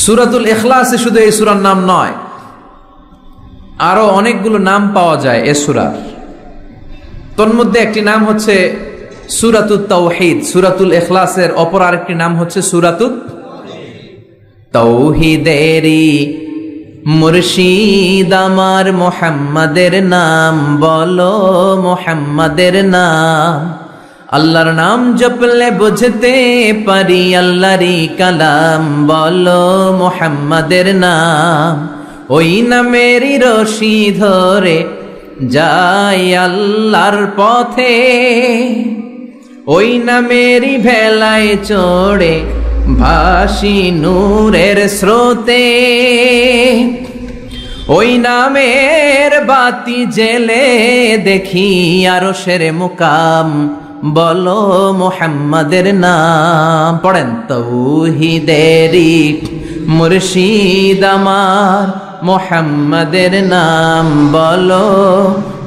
সূরাতুল ইখলাসে শুধু এই সূরার নাম নয়, আরো অনেকগুলো নাম পাওয়া যায় এই সূরার। তন্মধ্যে একটি নাম হচ্ছে সূরাতুত তাওহীদ। সূরাতুল ইখলাসের অপর আরেকটি নাম হচ্ছে সূরাতুত তাওহীদেরি মুর্শিদ আমার মুহাম্মাদের নাম বলো, মুহাম্মাদের নাম। আল্লাহর নাম জপলে বুঝতে পারি আল্লাহরই কালাম বলো, মুহাম্মাদের নাম। ওই নামেরই রশি ধরে যাই আল্লাহর পথে, ওই নামেরই ভেলায় চড়ে ভাসি নূরের স্রোতে। ওই নামের বাতি জেলে দেখি আরশের মুকাম বলো, মুহাম্মাদের নাম। পড়েন। তাওহীদেরি মুর্শিদ আমার মুহাম্মাদের নাম বলো,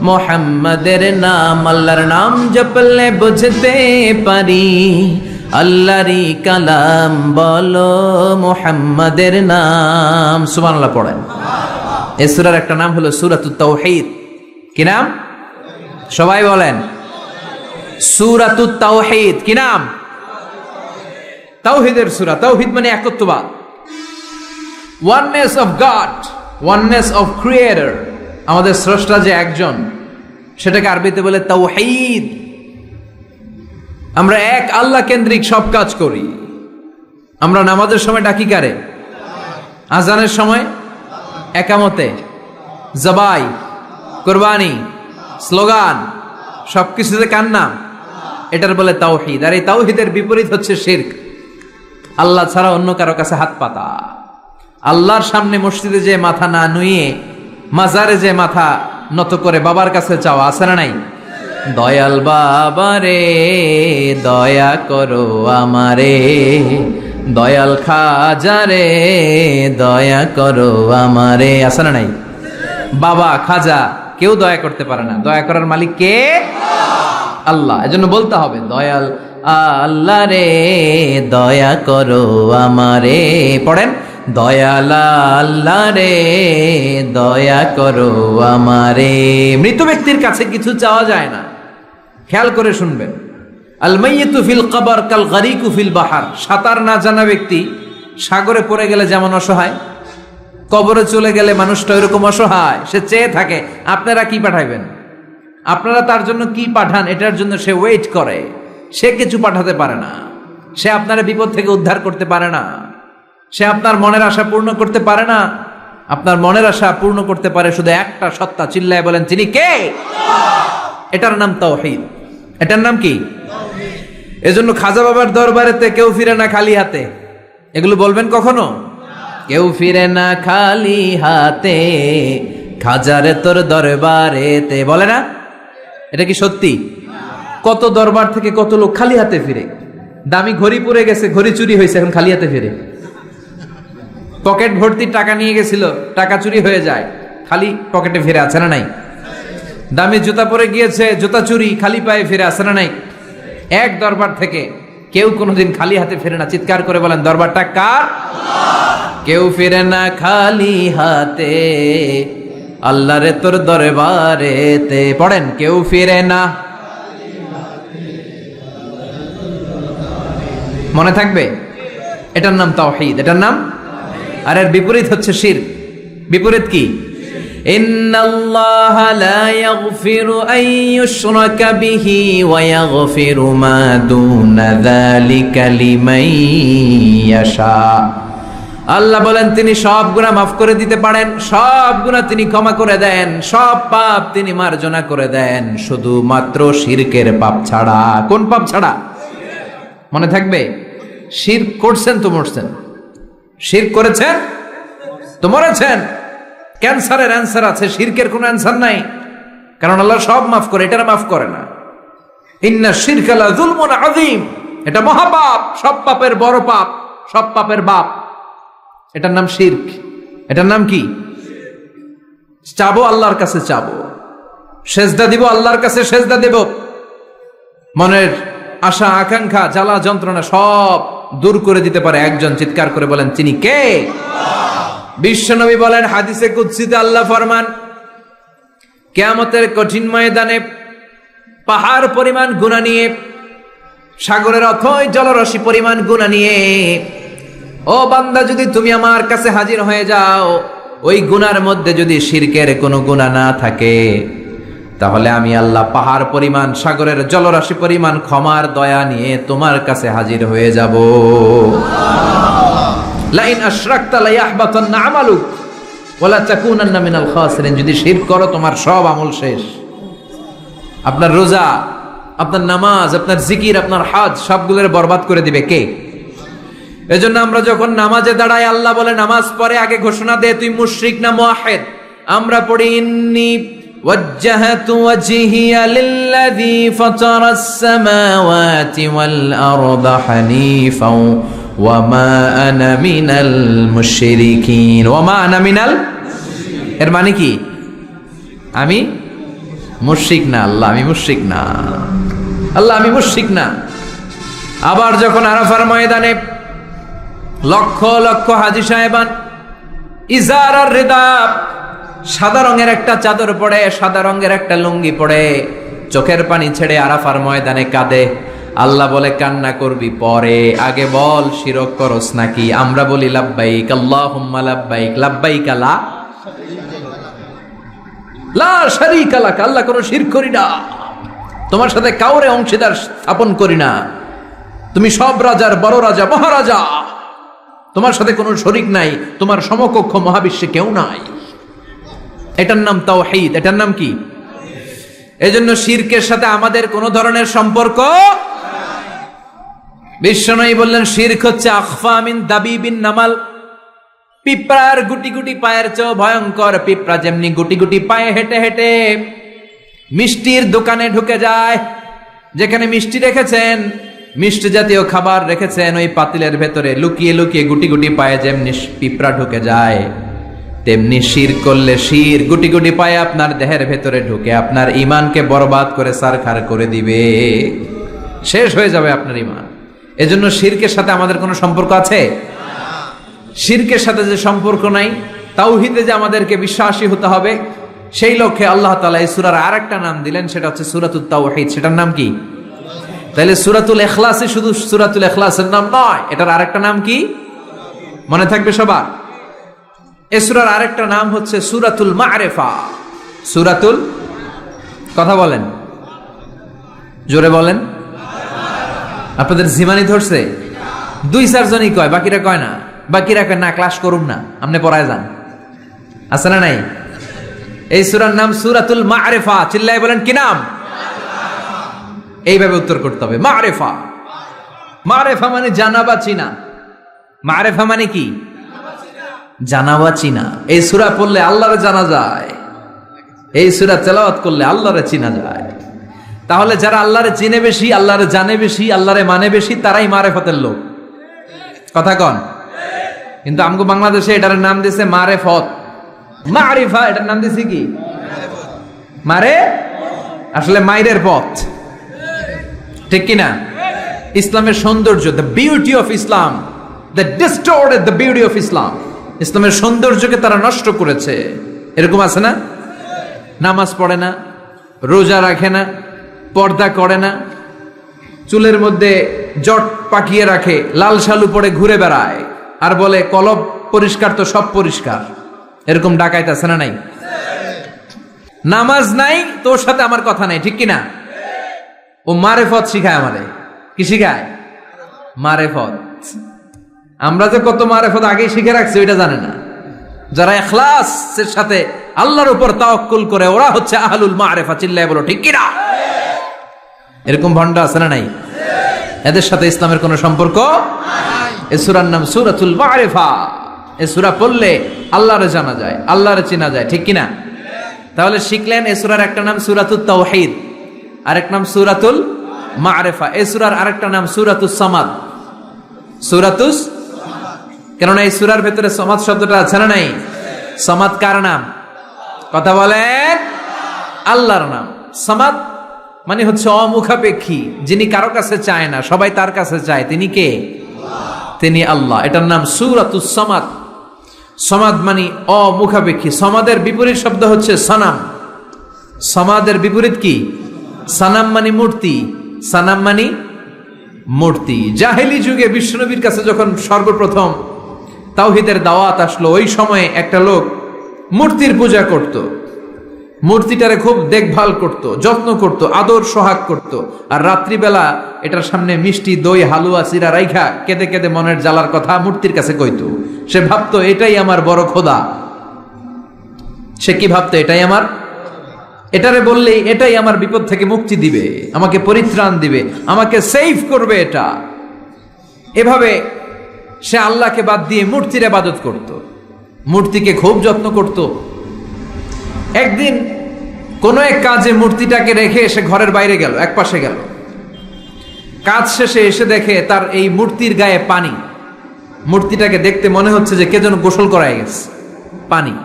মুহাম্মাদের নাম। আল্লাহর নাম জপলে বুঝতে পারি আল্লাহরই কালাম বলো, মুহাম্মাদের নাম। সুবহানাল্লাহ পড়েন। এই সূরার একটা নাম হলো সূরাতুত তাওহীদ। কি নাম? সবাই বলেন। সূরাতুত তাওহীদ। কি নাম? তাওহীদের সূরা। তাওহীদ মানে একত্ববাদ, oneness of God, oneness of creator. আমাদের স্রষ্টা যে একজন, সেটাকে আরবিতে বলে তাওহীদ। আমরা এক আল্লাহ কেন্দ্রিক সব কাজ করি। আমরা নামাজের সময় ডাকি কারে? আজানের সময়, একামতে, জবাই, কুরবানি, স্লোগান, সবকিছুতে কার নাম? এটার বলে তাওহীদ। আর এই তাওহীদের বিপরীত হচ্ছে শিরক। আল্লাহ ছাড়া অন্য কারো কাছে হাত পাতা। আল্লাহর সামনে মসজিদে যে মাথা না নুয়ে মাজারে যে মাথা নত করে বাবার কাছে চাওয়া, আছে না নাই? দয়াল বাবা রে দয়া করো আমারে, দয়াল খাজা রে দয়া করো আমারে, আছে না নাই? বাবা খাজা কেউ দয়া করতে পারে না, দয়া করার মালিক কে? আল্লাহ। এজন্য বলতে হবে দয়াল আল্লাহ রে দয়া করো আমারে। পড়েন। দয়াল আল্লাহ রে দয়া করো আমারে। মৃত ব্যক্তির কাছে কিছু চাওয়া যায় না। খেয়াল করে শুনবেন। আল মাইয়িতু ফিল কবর কাল গারিকু ফিল বাহার। সাঁতার না জানা ব্যক্তি সাগরে পড়ে গেলে যেমন অসহায়, কবরে চলে গেলে মানুষটা এরকম অসহায়, সে চেয়ে থাকে আপনারা কি পাঠাইবেন, আপনারা তার জন্য কি পাঠান, এটার জন্য সে ওয়েট করে। সে কিছু পাঠাতে পারে না, সে আপনার বিপদ থেকে উদ্ধার করতে পারে না, সে আপনার মনের আশা পূর্ণ করতে পারে না। আপনার মনের আশা পূর্ণ করতে পারে শুধু একটা সত্তা। চিল্লায় বলেন তিনি কে? এটার নাম তাওহীদ। এটার নাম কি? এজন্য খাজা বাবার দরবারেতে কেউ ফিরে না খালি হাতে। এগুলো বলবেন কখনো? কেউ ফিরে না খালি হাতে, খাজারে তোর দরবারেতে, বলে না? এটা কি সত্যি? কত দরবার থেকে কত লোক খালি হাতে ফিরে। দামি ঘড়ি পরে গেছে, ঘড়ি চুরি হয়েছে, এখন খালি হাতে ফিরে। পকেট ভর্তি টাকা নিয়ে গেছিল, টাকা চুরি হয়ে যায়, খালি পকেটে ফিরে, আছে না নাই? দামি জুতা পরে গিয়েছে, জুতা চুরি, খালি পায়ে ফিরে, আছে না নাই? এক দরবার থেকে কেউ কোনোদিন খালি হাতে ফিরে না। চিৎকার করে বলেন দরবারটা কার? কেউ ফিরে না খালি হাতে, আল্লাহ রে তোর দরবারেতে। পড়েন। কেউ ফিরে না। মনে থাকবে? এটার নাম তাওহীদ। এটার নাম। আর এর বিপরীত হচ্ছে শিরক। বিপরীত কি? ইন্নাল্লাহা লা ইয়াগফিরু আন ইউশরাকা বিহি ওয়া ইয়াগফিরু মা দুনা যালিকা লিমান ইয়াশা। আল্লাহ বলেন তিনি সব গুনাহ মাফ করে দিতে পারেন, সব গুনাহ তিনি ক্ষমা করে দেন, সব পাপ তিনি মার্জনা করে দেন, শুধুমাত্র শিরকের পাপ ছাড়া। কোন পাপ ছাড়া? মনে থাকবে? শিরক করছেন তো মরছেন, শিরক করেছেন তো মরেছেন। ক্যান্সারের অ্যান্সার আছে, শিরকের কোনো অ্যান্সার নাই, কারণ আল্লাহ সব মাফ করে, এটা মাফ করে না। ইন্না শিরকা লা যুলমুন আযীম। এটা মহাপাপ, সব পাপের বড় পাপ, সব পাপের বাপ। এটার নাম শিরক। এটার নাম কি? চাবো আল্লাহর কাছে চাবো, সেজদা দিব আল্লাহর কাছে সেজদা দেব, মনের আশা আকাঙ্ক্ষা জ্বালা যন্ত্রণা সব দূর করে দিতে পারে একজন। চিৎকার করে বলেন তিনি কে? বিশ্বনবী বলেন হাদিসে কুদসিতে আল্লাহ ফরমান, কিয়ামতের কঠিন ময়দানে পাহাড় পরিমাণ গুনাহ নিয়ে, সাগরের অথই জলরাশি পরিমাণ গুনাহ নিয়ে, ও বান্দা যদি তুমি আমার কাছে হাজির হয়ে যাও, ওই গুনার মধ্যে যদি শিরকের কোনো গুনাহ না থাকে, তাহলে আমি আল্লাহ পাহাড় পরিমাণ সাগরের জলরাশি পরিমাণ ক্ষমার দয়া নিয়ে তোমার কাছে হাজির হয়ে যাব। লাইন আশরাকতা লায়াহবাতান্না আমালুক ওয়ালা তাকুনান্না মিনাল খাসিরিন। যদি শিরক করো তোমার সব আমল শেষ। আপনার রোজা, আপনার নামাজ, আপনার জিকির, আপনার হজ সবগুলোর বরবাদ করে দিবে কে? এজন্য আমরা যখন নামাজে দাঁড়াই, আল্লাহ বলে নামাজ পড়ে আগে ঘোষণা দে তুই মুশরিক না মুওয়াহিদ। আমরা পড়ি ইন্নী ওয়াজ্জাহাতু ওয়াজহিয়া লিল্লাযী ফাতারাস সামাওয়াতি ওয়াল আরদা হানিফাও ওয়া মা আনা মিনাল মুশরিকিন। ওয়া মা আনা মিনাল, এর মানে কি? আমি মুশরিক না। আল্লাহ আমি মুশরিক না, আল্লাহ আমি মুশরিক না। আবার যখন আরাফার ময়দানে লক্ষ লক্ষ হাজী সাহেবান ইজার আর রিদা, সাদা রঙের একটা চাদর পরে, সাদা রঙের একটা লুঙ্গি পরে, চোখের পানি ছেড়ে আরাফার ময়দানে কাঁদে। আল্লাহ বলে কান্না করবি পরে, আগে বল শিরক করস নাকি? আমরা বলি লাব্বাইক আল্লাহুম্মা লাব্বাইক, লাব্বাইক লা শারীকা লাক, আল্লাহ কোনো শিরক করি না, তোমার সাথে কাউরে অংশীদার স্থাপন করি না, তুমি সব রাজার বড় রাজা, মহারাজা, তোমার সাথে কোনো শরীক নাই, তোমার সমকক্ষ মহাবিশ্বে কেউ নাই। এটার নাম তাওহীদ। এটার নাম কি? এজন্য শিরকের সাথে আমাদের কোনো ধরনের সম্পর্ক। বিশ্বনবী বললেন শিরক হচ্ছে আখফা মিন দাবিবিন নামাল, পিঁপড়ার গুটি গুটি পায়ের চেয়েও ভয়ঙ্কর। পিঁপড়া যেমনি গুটি গুটি পায়ে হেঁটে হেঁটে মিষ্টির দোকানে ঢুকে যায়, যেখানে মিষ্টি রেখেছেন, মিষ্টি জাতীয় খাবার রেখেছেন, ওই পাতিলের ভেতরে লুকিয়ে লুকিয়ে গুটি গুটি পায়ে যেমনি পিঁপড়া ঢুকে যায়, তেমনি শিরক করলে শির গুটি গুটি পায়ে আপনার দেহের ভেতরে ঢুকে আপনার ঈমানকে বরবাদ করে সারখার করে দিবে, শেষ হয়ে যাবে আপনার ঈমান। এজন্য শিরকের সাথে আমাদের কোনো সম্পর্ক আছে? শিরকের সাথে যে সম্পর্ক নাই, তাওহীদে যে আমাদেরকে বিশ্বাসী হতে হবে, সেই লক্ষ্যে আল্লাহ তাআলা এই সূরার আরেকটা নাম দিলেন, সেটা হচ্ছে সূরাতুত তাওহীদ। সেটার নাম কি? তাহলে সূরাতুল ইখলাসে শুধু সূরাতুল ইখলাসের নাম নয়, এটার আরেকটা নাম কি মনে থাকবে সবার? এই সূরার আরেকটা নাম হচ্ছে সূরাতুল মা'রিফা। সূরাতুল, কথা বলেন, জোরে বলেন। আপনাদের জিমানি ধরছে? 2-4 জনই কয়, বাকিরা কয় না। বাকিরা কয় না ক্লাস করুম না, আপনি পড়ায় যান। আছে না নাই? এই সূরার নাম সূরাতুল মা'রিফা। চিল্লায় বলেন কি নাম? এইভাবে উত্তর করতে হবে, মা'রিফা। মা'রিফা মানে জানা বা চিনা। মা'রিফা মানে কি? জানা বা চিনা। এই সূরা পড়লে আল্লাহরে জানা যায়, এই সূরা তেলাওয়াত করলে আল্লাহরে চিনা যায়। তাহলে যারা আল্লাহরে চিনে বেশি, আল্লাহরে জানে বেশি, আল্লাহরে মানে বেশি, তারাই মারেফতের লোক। কথা কন? কিন্তু আমগো বাংলাদেশে এটার নাম দিয়েছে মারেফত। মারিফা এটার নাম দিয়েছে কি? মারে, আসলে মাইরের পথ, ঠিক কিনা? ইসলামের সৌন্দর্য, the beauty of Islam, the distorted the beauty of Islam. ইসলামের সৌন্দর্যকে তারা নষ্ট করেছে। এরকম আছে না? নামাজ পড়ে না, রোজা রাখে না, পর্দা করে না, চুলের মধ্যে জট পাকিয়ে রাখে, লাল শালু পরে ঘুরে বেড়ায়, আর বলে কলব পরিষ্কার তো সব পরিষ্কার। এরকম ডাকাইত আছে না নাই? নামাজ নাই, তোর সাথে আমার কথা নাই, ঠিক কিনা? ও মারেফত শিখায় আমাদের। কি শিখায়? মারেফত। আমরা যে কত মারেফত আগেই শিখে রাখছি ওইটা জানে না। যারা ইখলাসের সাথে আল্লাহর উপর তাওয়াক্কুল করে, ওরা হচ্ছে আহলুল মারেফা। চিল্লায় বলো ঠিক কিনা? এরকম ভন্ডা আছে না নাই? এদের সাথে ইসলামের কোনো সম্পর্ক নাই। এই সূরার নাম সূরাতুল মা'রিফা। এই সূরা পড়লে আল্লাহরে জানা যায়, আল্লাহরে চেনা যায়, ঠিক কিনা? তাহলে শিখলেন এই সূরার একটা নাম সূরাতুত তাওহীদ, আরেক নাম সূরাতুল মা'রিফা। এই সূরার আরেকটা নাম সূরাতুস সামাদ। সূরাতুস, কেননা এই সূরার ভেতরে সামাদ শব্দটা আছে না নাই? সামাদ কার নাম? কথা বলেন, আল্লাহর নাম। সামাদ মানে হচ্ছে অমুখাপেক্ষী, যিনি কারো কাছে চায় না, সবাই তার কাছে চায়। তিনি কে? তিনি আল্লাহ। এটার নাম সূরাতুস সামাদ। সামাদ মানে অমুখাপেক্ষী। সামাদের বিপরীত শব্দ হচ্ছে সানাম। সামাদের বিপরীত কি? সানাম মানে মূর্তি। সানাম মানে মূর্তি। জাহেলি যুগে বিশ্বনবীর কাছে যখন সর্বপ্রথম তাওহীদের দাওয়াত আসলো, ওই সময়ে একটা লোক মূর্তির পূজা করত, মূর্তিটারে খুব দেখভাল করত, যত্ন করত, আদর সোহাগ করত। আর রাত্রিবেলা এটার সামনে মিষ্টি দই হালুয়া চিরা রাইখা কেঁদে কেঁদে মনের জ্বালার কথা মূর্তির কাছে কইত। সে ভাবতো এটাই আমার বড় খোদা। সে কি ভাবতো? এটাই আমার, এটারে বললেই এটাই আমার বিপদ থেকে মুক্তি দিবে, আমাকে পরিত্রাণ দিবে, আমাকে সেভ করবে এটা। এভাবে সে আল্লাহকে বাদ দিয়ে মূর্তির ইবাদত করত, মূর্তিকে খুব যত্ন করত। একদিন কোন এক কাজে মূর্তিটাকে রেখে সে ঘরের বাইরে গেল, এক পাশে গেল। কাজ শেষে এসে দেখে তার এই মূর্তির গায়ে পানি। মূর্তিটাকে দেখতে মনে হচ্ছে যে কে যেন গোসল করায় গেছে, পানি।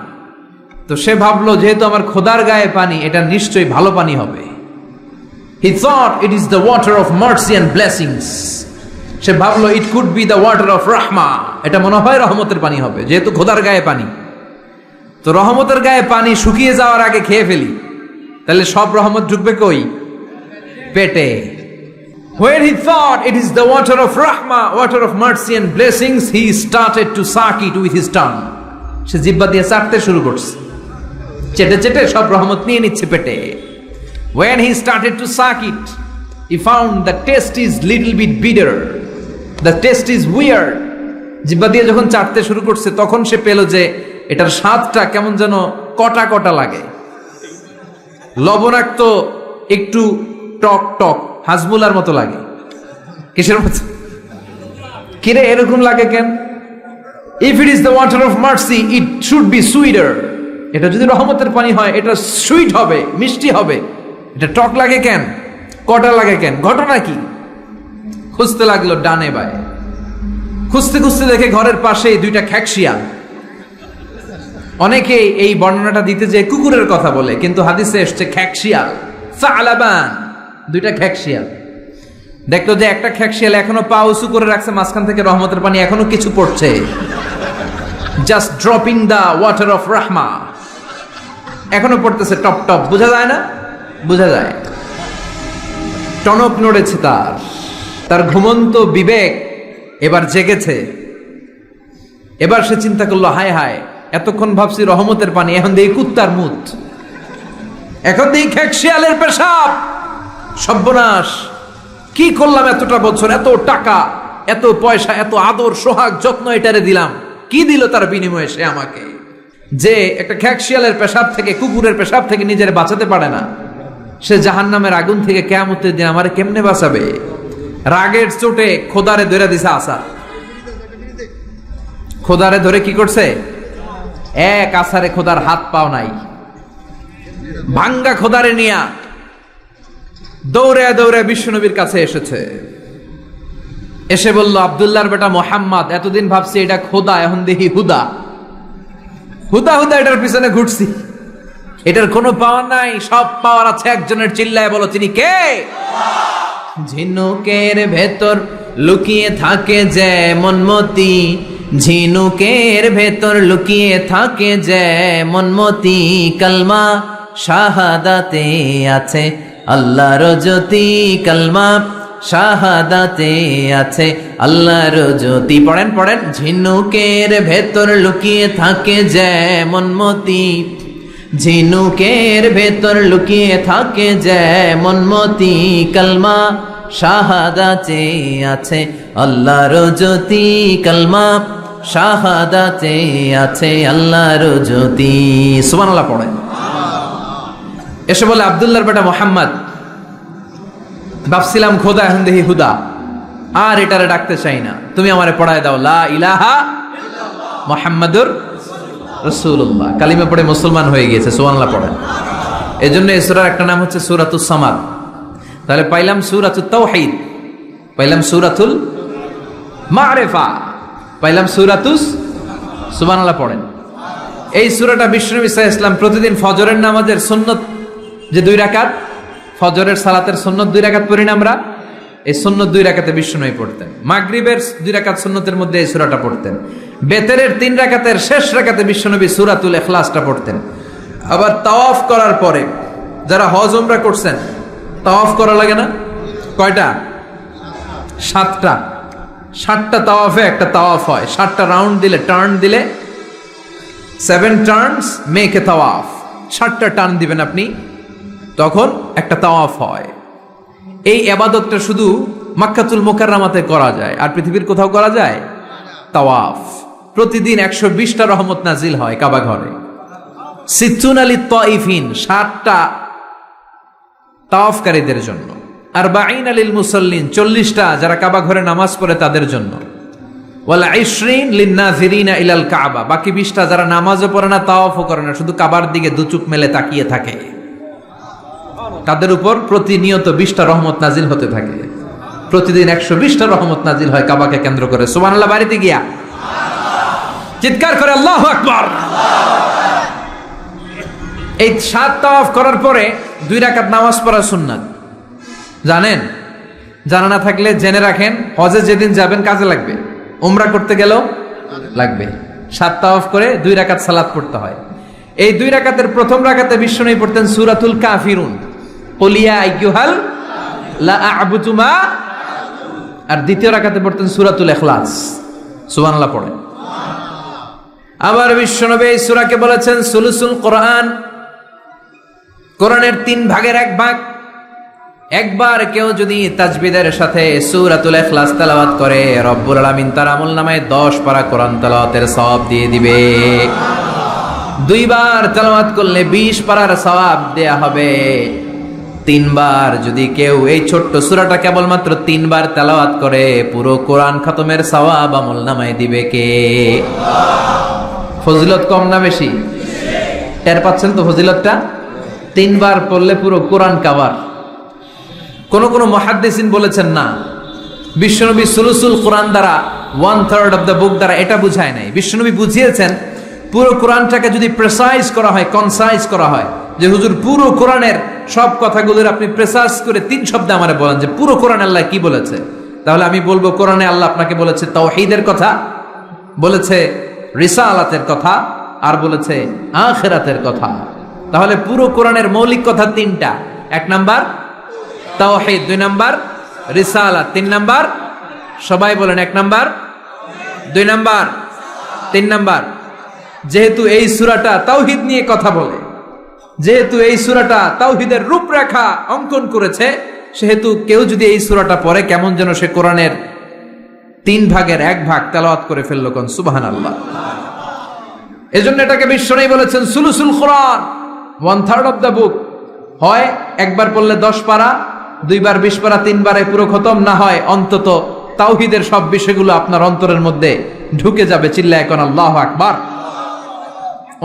তো সে ভাবলো যেহেতু আমার খোদার গায়ে পানি, এটা নিশ্চয়ই ভালো পানি হবে। He thought it is the water of mercy and blessings. সে ভাবলো it could be the water of rahma. এটা মনে হয় রহমতের পানি হবে, যেহেতু খোদার গায়ে পানি। তো রহমতের গায়ে পানি শুকিয়ে যাওয়ার আগে খেয়ে ফেলি, তাহলে সব রহমত ঢুকবে কই? পেটে। When he thought it is the water of rahma, water of mercy and blessings, he started to suck it with his tongue. সে জিহ্বা দিয়ে চাটতে শুরু করছে, চেটে চেটে সব রহমত নিয়ে নিচ্ছে পেটে। When he started to suck it, he found the taste is little bit bitter. The taste is weird. জিহ্বা দিয়ে যখন চাটতে শুরু করছে, তখন সে পেল যে এটার স্বাদটা কেমন যেন কটা কটা লাগে, লবণাক্ত, একটু টক টক, হাজমুলার মতো লাগে। কিসের মতো? কিরে এরকম লাগে কেন? If it is the water of mercy, it should be sweeter. এটা যদি রহমতের পানি হয়, এটা সুইট হবে, মিষ্টি হবে। এটা টক লাগে কেন, কটা লাগে কেন, ঘটনা কি? খুঁজতে লাগলো ডানে বায়ে। খুঁজতে খুঁজতে দেখে ঘরের পাশেই দুইটা খ্যাকশিয়াল। অনেকে এই বর্ণনাটা দিতে যে কুকুরের কথা বলে, কিন্তু হাদিসে এসছে খ্যাকশিয়াল, সালাবান, দুইটা খ্যাকশিয়াল। দেখতো যে একটা খ্যাকশিয়াল এখনো পা উঁচু করে রাখছে, মাঝখান থেকে রহমতের পানি এখনো কিছু পড়ছে, just dropping the water of রাহমা, এখনো পড়তেছে টপ টপ। বোঝা যায় না? বোঝা যায়। টনক নড়েছে তার, তার ঘুমন্ত বিবেক এবার জেগেছে। এবার সে চিন্তা করলো, হায় হায়, এতক্ষণ ভাবছি রহমতের পানি, এখন দেখি কুত্তার মুত, এখন দেখি খ্যাকশিয়ালের পেশাব। সর্বনাশ, কি করলাম এতটা বছর, এত টাকা, এত পয়সা, এত আদর সোহাগ যত্ন এটারে দিলাম, কি দিল তার বিনিময়ে সে আমাকে? যে একটা খ্যাকশিয়ালের পেশাব থেকে, কুকুরের পেশাব থেকে নিজের বাঁচাতে পারে না, সে জাহান্নামের আগুন থেকে কিয়ামতের দিন আমারে কেমনে বাঁচাবে? রাগের চোটে খোদারে ধরে দিছে আসা। খোদারে ধরে কি করছে? এক আসারে খোদার হাত পাও নাই, ভাঙ্গা খোদারে নিয়া দৌড়ে দৌড়ে বিশ্বনবীর কাছে এসেছে। এসে বলল, আব্দুল্লাহর বেটা মোহাম্মদ, এতদিন ভাবছি এটা খোদা, এখন দেখি হুদা। হুদা হুদা এটার পিছনে ঘুরছি, এটার কোনো পাওয়ার নাই, সব পাওয়ার আছে একজনের। চিল্লায় বলো, তিনি কে? ঝিনুকের ভেতর লুকিয়ে থাকে যেমন মতি, ঝিনুকের ভেতর লুকিয়ে থাকে যেমন মতি, কালমা শাহাদাতে আছে আল্লাহর জ্যোতি, কালমা শাহাদাতে আছে আল্লাহর জ্যোতি। পড়েন পড়েন। ঝিনুকের ভেতর লুকিয়ে থাকে যেমন মতি, ঝিনুকের ভেতর লুকিয়ে থাকে যেমন মতি, কালমা শাহাদাতে আছে আল্লাহর জ্যোতি, কালমা শাহাদাতে আছে আল্লাহর জ্যোতি। সুবহানাল্লাহ পড়েন। এসে বলে, আব্দুল্লাহর বেটা মোহাম্মদ, ভাবছিলাম খোদা, এখন দেখি হুদা, আর এটারে ডাকতে চাই না, তুমি আমারে পড়ায় দাও লা ইলাহা মুহাম্মাদুর রাসূলুল্লাহ। কালিমা পড়ে মুসলমান হয়ে গিয়েছে। সুবহানাল্লাহ পড়েন। এজন্য এই সূরার একটা নাম হচ্ছে সূরাতুস সামাদ। তাহলে পাইলাম সূরাতুত তাওহীদ, পাইলাম সূরাতুল মারিফা, পাইলাম সূরাতুস, সুবহানাল্লাহ পড়েন, এই সূরাটা বিশ্বনবী সাল্লাল্লাহু আলাইহি ওয়াসাল্লাম প্রতিদিন ফজরের নামাজের সুন্নত যে 2 রাকাত, ফজরের সালাতের সুন্নত 2 রাকাত পড়ি না আমরা, এই সুন্নত 2 রাকাতে বিশ্বনবী পড়তেন। মাগরিবের 2 রাকাত সুন্নতের মধ্যে এই সূরাটা পড়তেন। বেতেরের 3 রাকাতের শেষ রাকাতে বিশ্বনবী সূরাতুল ইখলাসটা পড়তেন। আবার তাওয়াফ করার পরে যারা হজ উমরা করছেন, তাওয়াফ করা লাগে না? কয়টা? 7টা। 7টা তাওয়াফে একটা তাওয়াফ হয়। 7টা রাউন্ড দিলে, টার্ন দিলে 7 টার্নস মেক এ তাওয়াফ। 7টা টার্ন দিবেন আপনি, তখন একটা তাওয়াফ হয়। এই ইবাদতটা শুধু মক্কাতুল মুকাররমাতে করা যায়, আর পৃথিবীর কোথাও করা যায়? তাওয়াফ। প্রতিদিন 120টা রহমত নাজিল হয় কাবা ঘরে। সিত্তুন আলিত তাইফিন, 7টা তাওয়াফকারীদের জন্য। আর 40 আলিল মুসাল্লিন, 40টা যারা কাবা ঘরে নামাজ পড়ে তাদের জন্য। ওয়াল 20 লিন্নাযিরিনা ইলাল কাবা, বাকি 20টা যারা নামাজও পড়ে না, তাওয়াফও করে না, শুধু কাবার দিকে দুচুক মেলে তাকিয়ে থাকে, তাদের উপর প্রতিনিয়ত 20টা রহমত নাজিল হতে থাকে। প্রতিদিন 120টা রহমত নাজিল হয় কাবাকে কেন্দ্র করে। সুবহানাল্লাহ। বাড়িতে গিয়া চিৎকার করে আল্লাহু আকবার। এই 7 তাওয়াফ করার পরে 2 রাকাত নামাজ পড়া সুন্নাত, জানেন? জানা না থাকলে জেনে রাখেন, হজে যেদিন যাবেন কাজে লাগবে, উমরা করতে গেলেও লাগবে। 7 তাওয়াফ করে 2 রাকাত সালাত পড়তে হয়। এই 2 রাকাতের প্রথম রাকাতে বিশ্বনবী পড়তেন সূরাতুল কাফিরুন, কুল ইয়া আইয়ুহাল লা আ'বুদু মা, আর দ্বিতীয় রাকাতে পড়তেন সূরাতুল ইখলাস। সুবহানাল্লাহ পড়েন। আবার বিশ্বনবী এই সূরাকে বলেছেন সুলুসুল কোরআন, কোরআনের 3 ভাগের 1 ভাগ। একবার কেউ যদি তাজবিদের সাথে সূরাতুল ইখলাস তেলাওয়াত করে, রব্বুল আলামিন তার আমলনামায় 10 পারা কোরআন তেলাওয়াতের সওয়াব দিয়ে দিবে। 2 বার তেলাওয়াত করলে 20 পারার সওয়াব দেয়া হবে। 3 বার যদি কেউ এই ছোট্ট সূরাটা কেবলমাত্র 3 বার তেলাওয়াত করে, পুরো কোরআন খতমের সওয়াব আমলনামায় দিবে কে? ফজিলত কম না বেশি? টের পাচ্ছেন তো ফজিলতটা? 3 বার পড়লে পুরো কোরআন কভার। কোন কোন মুহাদ্দিসিন বলেছেন না, বিশ্বনবী সুলুসুল কোরআন দ্বারা 1/3 অফ দ্য বুক দ্বারা এটা বুঝায় নাই। বিশ্বনবী বুঝিয়েছেন পুরো কোরআনটাকে যদি প্রেসাইজ করা হয়, কনসাইজ করা হয়, যে হুজুর পুরো কোরআনের সব কথাগুলোর আপনি প্রেসাইজ করে 3 শব্দে আমারে বলেন যে পুরো কোরআন আল্লাহ কি বলেছে, তাহলে আমি বলবো কোরআনে আল্লাহ আপনাকে বলেছে তাওহীদের কথা, বলেছে রিসালাতের কথা, আর বলেছে আখিরাতের কথা। তাহলে পুরো কোরআনের মৌলিক কথা 3টা। 1 নাম্বার তাওহীদ, 2 নাম্বার রিসালাত, 3 নাম্বার সবাই বলেন 1 নাম্বার, 2 নাম্বার, 3 নাম্বার। যেহেতু এই সূরাটা তাওহীদ নিয়ে কথা বলে, যেহেতু এই সূরাটা তাওহীদের রূপরেখা অঙ্কন করেছে, সেহেতু কেউ যদি এই সূরাটা পড়ে কেমন যেন সে কোরআনের 3 ভাগের 1 ভাগ তেলাওয়াত করে ফেললো। কোন সুবহানাল্লাহ। এজন্য এটাকে বিশ্বনবী বলেছেন সুলুসুল কোরআন, 1/3 অফ দ্য বুক। হয় একবার পড়লে 10 পারা, 2 বার 20 পারা, 3 বারে পুরো খতম, না হয় অন্তত তাওহীদের সব বিষয়গুলো আপনার অন্তরের মধ্যে ঢুকে যাবে। চিল্লায় কোন আল্লাহু আকবার।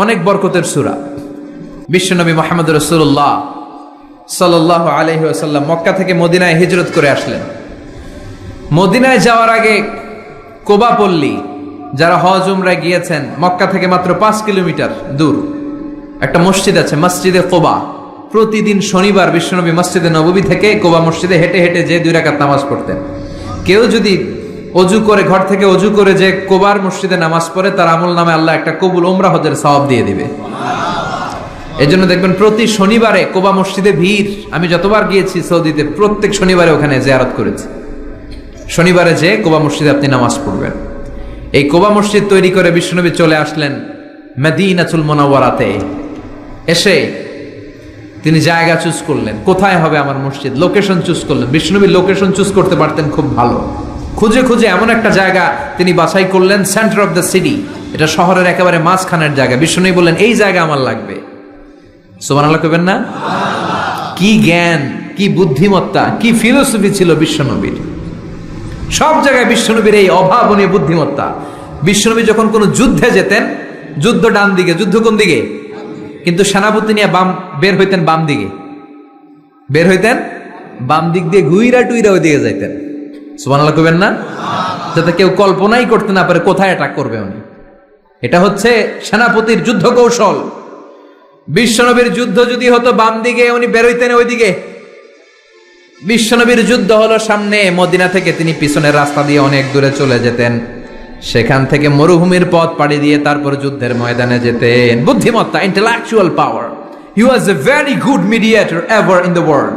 অনেক বরকতের সূরা। বিশ্বনবী মুহাম্মদ রাসূলুল্লাহ সাল্লাল্লাহু আলাইহি ওয়াসাল্লাম মক্কা থেকে মদিনায় হিজরত করে আসলেন। মদিনায় যাওয়ার আগে কোবা পল্লী, যারা হজ উমরায় গিয়েছেন, মক্কা থেকে মাত্র 5 কিলোমিটার দূর একটা মসজিদ আছে, মসজিদে কোবা। প্রতিদিন শনিবার বিশ্বনবী মসজিদে নববী থেকে কোবা মসজিদে হেঁটে হেঁটে যে 2 রাকাত নামাজ পড়তেন। কেউ যদি অজু করে, ঘর থেকে অজু করে যে কোবার মসজিদে নামাজ পড়ে, তার আমল নামে আল্লাহ একটা কবুল উমরা হজের সওয়াব দিয়ে দিবে। এই জন্য দেখবেন প্রতি শনিবারে কোবা মসজিদে ভিড়। আমি যতবার গিয়েছি সৌদিতে, প্রত্যেক শনিবারে ওখানে জিয়ারত করেছি। শনিবারে যে কোবা মসজিদে আপনি নামাজ পড়বেন। এই কোবা মসজিদ তৈরি করে বিশ্বনবী চলে আসলেন মদিনাতুল মুনাওয়ারাতে। এসে তিনি জায়গা চুজ করলেন, কোথায় হবে আমার মসজিদ, লোকেশন চুজ করলেন। বিশ্বনবী লোকেশন চুজ করতে পারতেন খুব ভালো। খুঁজে খুঁজে এমন একটা জায়গা তিনি বাছাই করলেন, সেন্টার অফ দ্য সিটি, এটা শহরের একেবারে মাঝখানের জায়গা। বিশ্বনবী বললেন এই জায়গা আমার লাগবে। সুবহানাল্লাহ কইবেন না? কি জ্ঞান, কি বুদ্ধিমত্তা, কি ফিলোসফি ছিল বিশ্বনবীর। সব জায়গায় বিশ্বনবীর এই অভাবনীয় বুদ্ধিমত্তা। বিশ্বনবী যখন কোনো যুদ্ধে যেতেন, যুদ্ধ ডান দিকে, যুদ্ধ কোন দিকে, কিন্তু সেনাপতি নিয়ে বের হইতেন বাম দিকে, বের হইতেন বাম দিক দিয়ে, ঘুইরা টুইরা ওই দিকে যাইতেন। সুবহানাল্লাহ কইবেন না? যাতে কেউ কল্পনাই করতে না পারে কোথায় অ্যাটাক করবে উনি। এটা হচ্ছে সেনাপতির যুদ্ধ কৌশল। বিশ্বনবীর যুদ্ধ যদি হতো বাম দিকে, উনি বেরোইতেন ওইদিকে। বিশ্বনবীর যুদ্ধ হলো সামনে, মদিনা থেকে তিনি পিছনের রাস্তা দিয়ে অনেক দূরে চলে যেতেন, সেখান থেকে মরুভূমির পথ পাড়ি দিয়ে তারপর যুদ্ধের ময়দানে যেতেন। বুদ্ধিমত্তা, intellectual power. He was a very good mediator ever in the world.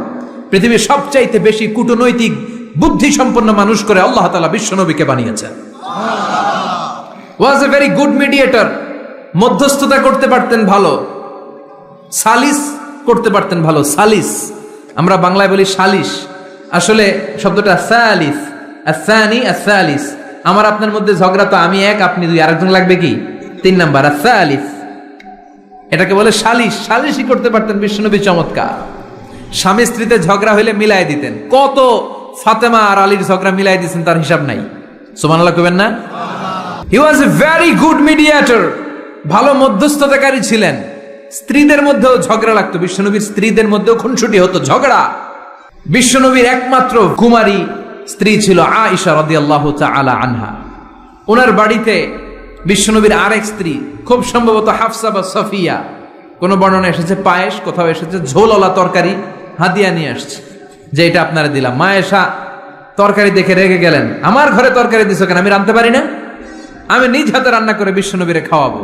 পৃথিবীর সবচাইতে বেশি কূটনৈতিক বুদ্ধি সম্পন্ন মানুষ করে আল্লাহ তাআলা বিশ্বনবীকে বানিয়েছেন। ওয়াজ এ ভেরি গুড মিডিয়েটর। মধ্যস্থতা করতে পারতেন ভালো, সালিস করতে পারতেন ভালো। সালিস আমরা বাংলায় বলি সালিশ, আসলে শব্দটা সালিস, আসানি আসালিস। আমার আপনার মধ্যে ঝগড়া, তো আমি এক আপনি দুই, আরেকজন লাগবে কি 3 নাম্বার, আসালিস। এটাকে বলে সালিশ। সালিশই করতে পারতেন বিশ্বনবী, চমৎকার। স্বামী স্ত্রীতে ঝগড়া হইলে মিলাই দিতেন। কত ফাতেমা আর আলীর ঝগড়া মিলাই দিয়েছেন তার হিসাব নাই। সুবহানাল্লাহ কইবেন না? হি ওয়াজ এ ভেরি গুড মিডিয়েটর। ভালো মধ্যস্থতাকারী ছিলেন। স্ত্রীদের মধ্যেও ঝগড়া লাগতো, বিশ্বনবীর স্ত্রীদের মধ্যেও খুনসুটি হতো, ঝগড়া। বিশ্বনবীর একমাত্র কুমারী স্ত্রী ছিল আয়েশা রাদিয়াল্লাহু তাআলা আনহা। ওনার বাড়িতে বিশ্বনবীর আরেক স্ত্রী, খুব সম্ভবত হাফসা বা সফিয়া, কোন বর্ণনা এসেছে পায়েস, কোথাও এসেছে ঝোলওয়ালা তরকারি হাদিয়া নিয়ে আসছে, যে এটা আপনারা দিলাম। মা আয়েশা তরকারি দেখে রেগে গেলেন, আমার ঘরে তরকারি দিছো কেন? আমি রাঁধতে পারি না? আমি নিজ হাতে রান্না করে বিশ্বনবীরে খাওয়াবো।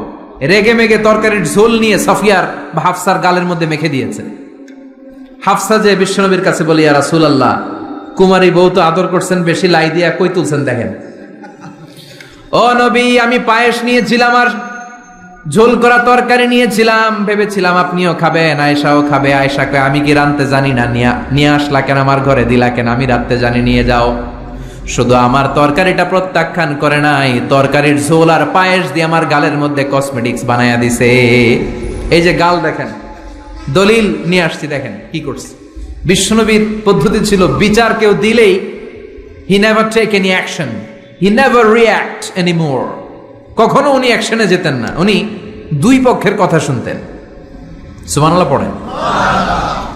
রেগে মেগে তরকারির ঝোল নিয়ে সফিয়ার বা হাফসার গালের মধ্যে মেখে দিয়েছে। হাফসা যে বিশ্বনবীর কাছে বলি, ইয়া রাসূলুল্লাহ, কুমারী বউ তো আদর করছেন বেশি, লাই দিয়া কই তুলছেন দেখেন। ও নবী, আমি পায়েস নিয়েছিলাম আর ঝোল করা তরকারি নিয়েছিলাম, ভেবেছিলাম আপনিও খাবেন, আয়েশাও খাবে। আয়েশা কয়, আমি কি রাঁধতে জানি না? নিয়ে আসলা কেন আমার ঘরে, দিলা কেন? আমি রাঁধতে জানি, নিয়ে যাও। শুধু আমার তরকারিটা প্রত্যাখ্যান করে নাই, তরকারির ঝোল আর পায়েস দিয়ে আমার গালের মধ্যে কসমেটিক্স বানায়া দিছে। এই যে গাল দেখেন, দলিল নিয়ে আসছি, দেখেন কি করছে। বিশ্বনবীর পদ্ধতি ছিল, বিচার কেউ দিলেই he never take any action, he never react anymore. কখনো উনি অ্যাকশনে যেতেন না, উনি দুই পক্ষের কথা শুনতেন। সুবহানাল্লাহ পড়েন।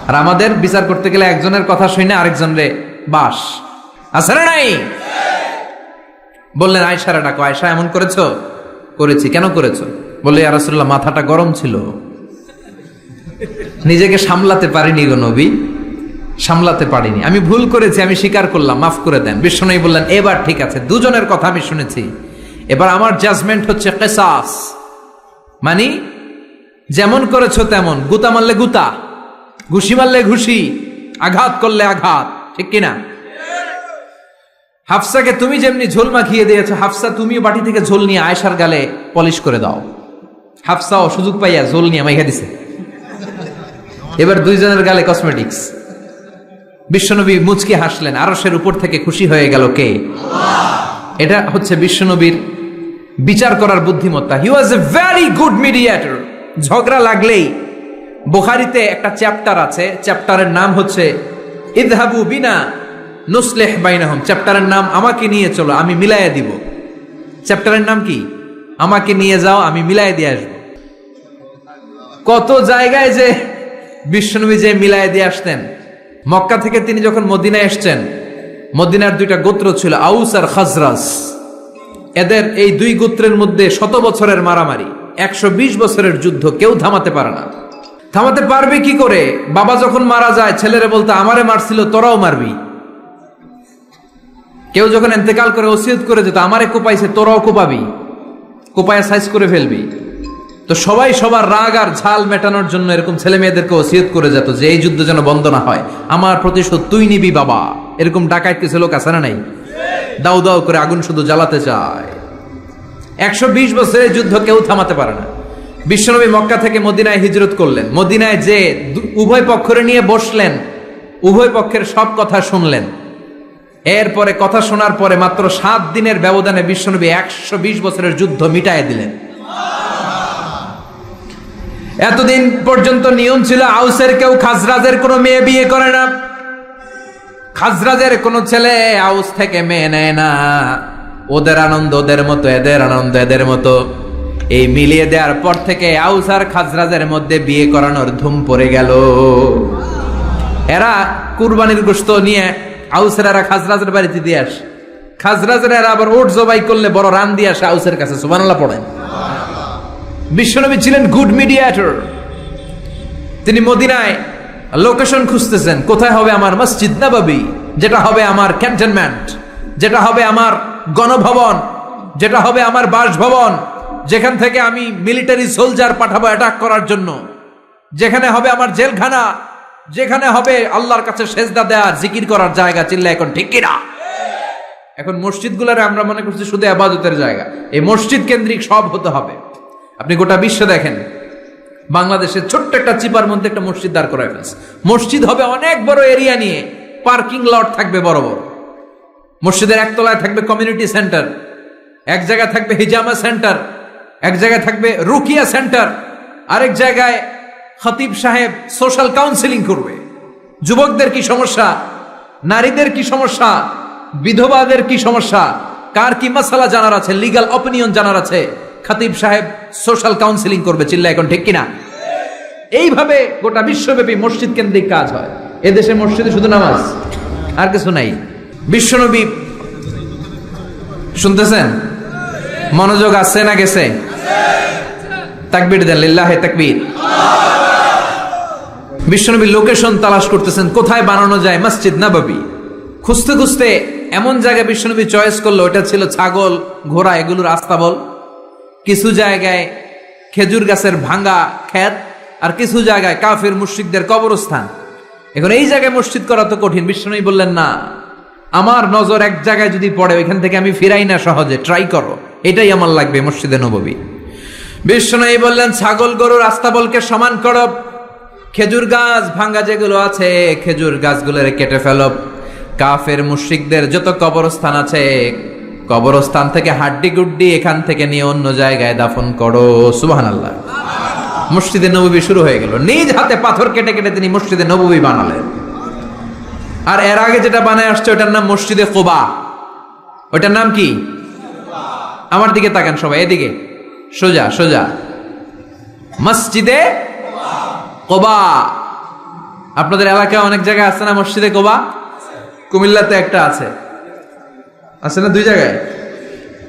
আর আমাদের বিচার করতে গেলে একজনের কথা শুনে আরেকজনরে বাস আছে না নাই? বললেন আয়েশারে ডাকো। আয়েশা, এমন করেছো? করেছি। কেন করেছো? বললে, ইয়া রাসূলুল্লাহ, মাথাটা গরম ছিল, নিজেকে সামলাতে পারিনি গো নবী, সামলাতে পারিনি, আমি ভুল করেছি, আমি স্বীকার করলাম, মাফ করে দেন। বিশ্বনবী বললেন, এবার ঠিক আছে, দুজনের কথা আমি শুনেছি, এবার আমার জাজমেন্ট হচ্ছে কিসাস, মানে যেমন করেছো তেমন, গুতা মারলে গুতা, ঘুষি মারলে ঘুষি, আঘাত করলে আঘাত, ঠিক কিনা? হাফসাকে তুমি যেমনি ঝোল মাখিয়ে দিয়েছো, হাফসা তুমিও বাটি থেকে ঝোল নিয়ে আয়েশার গালে পলিশ করে দাও। হাফসাও সুযোগ পাইয়া ঝোল নিয়ে মাইখা দিছে। এবার দুইজনের গালে কসমেটিক্স। বিশ্বনবী মুচকি হাসলেন, আরশের উপর থেকে খুশি হয়ে গেল কে? এটা হচ্ছে বিশ্বনবীর বিচার করার বুদ্ধিমত্তা। হি ওয়াজ এ ভেরি গুড মিডিয়েটর। ঝগড়া লাগলেই, বুখারীতে একটা চ্যাপ্টার আছে, চ্যাপ্টারের নাম হচ্ছে ইযহাবু বিনা নুসলিহ বাইনাহুম। চ্যাপ্টারের নাম আমাকে নিয়ে চলো, আমি মিলাইয়া দিব। চ্যাপ্টারের নাম কি? আমাকে নিয়ে যাও, আমি মিলাইয়া দিয়ে আসবো। কত জায়গায় যে বিশ্বনবী যে মিলাইয়া দিয়ে আসতেন। মক্কা থেকে তিনি যখন মদিনায় এসছেন, মদিনার দুইটা গোত্র ছিল, আউস আর খাজরাজ। এদের এই দুই গোত্রের মধ্যে 100 বছরের মারামারি, 120 বছরের যুদ্ধ, কেউ থামাতে পারে না। থামাতে পারবে কি করে? বাবা যখন মারা যায়, ছেলেরা বলতো আমারে মারছিল, তোরাও মারবি। কেউ যখন ইন্তেকাল করে ওসিয়ত করে যেত, আমারে কোপাইছে, তোরাও কোপাবি, কোপায় সাইজ করে ফেলবি। তো সবাই সবার রাগ আর ঝাল মেটানোর জন্য এরকম ছেলে মেয়েদেরকে ওসিয়ত করে যেত যে এই যুদ্ধ যেন বন্ধ না হয়, আমার প্রতিশোধ তুই নিবি বাবা। এরকম ডাকাইত কিছু লোক আছে না নাই? দাউ দাউ করে আগুন শুধু জ্বালাতে চায়। 120 বছরের যুদ্ধ কেউ থামাতে পারে না। বিশ্বনবী মক্কা থেকে মদিনায় হিজরত করলেন। মদিনায় যে উভয় পক্ষের নিয়ে বসলেন, উভয় পক্ষের সব কথা শুনলেন। এরপরে কথা শোনার পরে মাত্র 7 দিনের ব্যবধানে বিশ্বনবী 120 বছরের যুদ্ধ মিটায় দিলেন। এতদিন পর্যন্ত নিয়ম ছিল, আউসের কেউ খাজরাজের কোনো মেয়ে বিয়ে করে না, খাজরাজের কোনো ছেলে আউস থেকে মেয়ে নেয় না। ওদের আনন্দ ওদের মতো, এদের আনন্দ এদের মতো। এই মিলিয়ে দেওয়ার পর থেকে আউস আর খাজরাজের মধ্যে বিয়ে করানোর ধুম পড়ে গেল। এরা কুরবানির গোশত নিয়ে আউসের এরা খাজরাজের বাড়িতে দিয়ে আসে, খাজরাজের এরা আবার ওট জবাই করলে বড় রান দিয়ে আসে আউসের কাছে। সুবহানাল্লাহ পড়েন। বিশ্বনবী ছিলেন গুড মিডিয়েটর। তিনি মদিনায় লোকেশন খুঁজতেছেন, কোথায় হবে আমার মসজিদ নববী, যেটা হবে আমার ক্যান্টনমেন্ট, যেটা হবে আমার গণভবন, যেটা হবে আমার বাসভবন, যেখান থেকে আমি মিলিটারি সোলজার পাঠাবো অ্যাটাক করার জন্য, যেখানে হবে আমার জেলখানা, যেখানে হবে আল্লাহর কাছে সেজদা দেওয়ার জিকির করার জায়গা। চিল্লা এখন ঠিক কিনা? এখন মসজিদগুলোরে আমরা মনে করছি শুধু ইবাদতের জায়গা। এই মসজিদ কেন্দ্রিক সব হতে হবে। আপনি গোটা বিশ্বে দেখেন, বাংলাদেশের ছোট্ট একটা চিপার মধ্যে একটা মসজিদ দাঁড় করায় ফেলছে। মসজিদ হবে অনেক বড় এরিয়া নিয়ে, পার্কিং লট থাকবে বড় বড়। মসজিদের একতলায় থাকবে কমিউনিটি সেন্টার, এক জায়গায় থাকবে হিজামা সেন্টার, এক জায়গায় থাকবে রুকিয়া সেন্টার, আরেক জায়গায় খতিব সাহেব সোশ্যাল কাউন্সিলিং করবে। যুবকদের কি সমস্যা, নারীদের কি সমস্যা, বিধবাদের কি সমস্যা, কার কি মাসালা জানার আছে, লিগ্যাল অপিনিয়ন জানার আছে, খতিব সাহেব সোশ্যাল কাউন্সিলিং করবে। চিল্লা এখন ঠিক কিনা? এইভাবে গোটা বিশ্বব্যাপী মসজিদ কেন্দ্রিক কাজ হয়। এদেশে মসজিদে শুধু নামাজ, আর কিছু নাই। বিশ্বনবী শুনতেছেন? মনোযোগ আছে না গেছে? তাকবীর দেন, লিল্লাহে তাকবীর। বিশ্বনবী লোকেশন তালাশ করতেছেন, কোথায় বানানো যায় মসজিদ নববী। খুঁজতে খুঁজতে এমন জায়গায় বিশ্বনবী চয়েস করলো, ওটা ছিল ছাগল ঘোড়া এগুলোর আস্তাবল, কিছু জায়গায় খেজুর গাছের ভাঙ্গা ক্ষেত, আর কিছু জায়গায় কাফির মুশরিকদের কবরস্থান। এখন এই জায়গায় মসজিদ করা তো কঠিন। বিশ্বনবী বললেন, না, আমার নজর এক জায়গায় যদি পড়ে ওইখান থেকে আমি ফিরাই না সহজে, ট্রাই করো, এটাই আমার লাগবে মসজিদে নববী। বিশ্বনবী বললেন, ছাগল গরুর আস্তাবলকে সমান করো, খেজুর গাছ ভাঙ্গা যেগুলো আছে খেজুর গাছগুলোর কেটে ফেলো, কাফের মুশরিকদের যত কবরস্থান আছে কবরস্থান থেকে হাড্ডি গুড্ডি এখান থেকে নিয়ে অন্য জায়গায় দাফন করো। সুবহানাল্লাহ। মসজিদে নববী শুরু হয়ে গেল। নিজ হাতে পাথর কেটে কেটে তিনি মসজিদে নববী বানালেন। আর এর আগে যেটা বানায় আসছে ওটার নাম মসজিদে কুবা। ওটার নাম কি? আমার দিকে তাকান সবাই, এদিকে সোজা সোজা। মসজিদে কুবা। আপনাদের এলাকায় অনেক জায়গায় আছে না মসজিদে কুবা? কুমিল্লাতে একটা আছে, আছে না? 2 জায়গায়।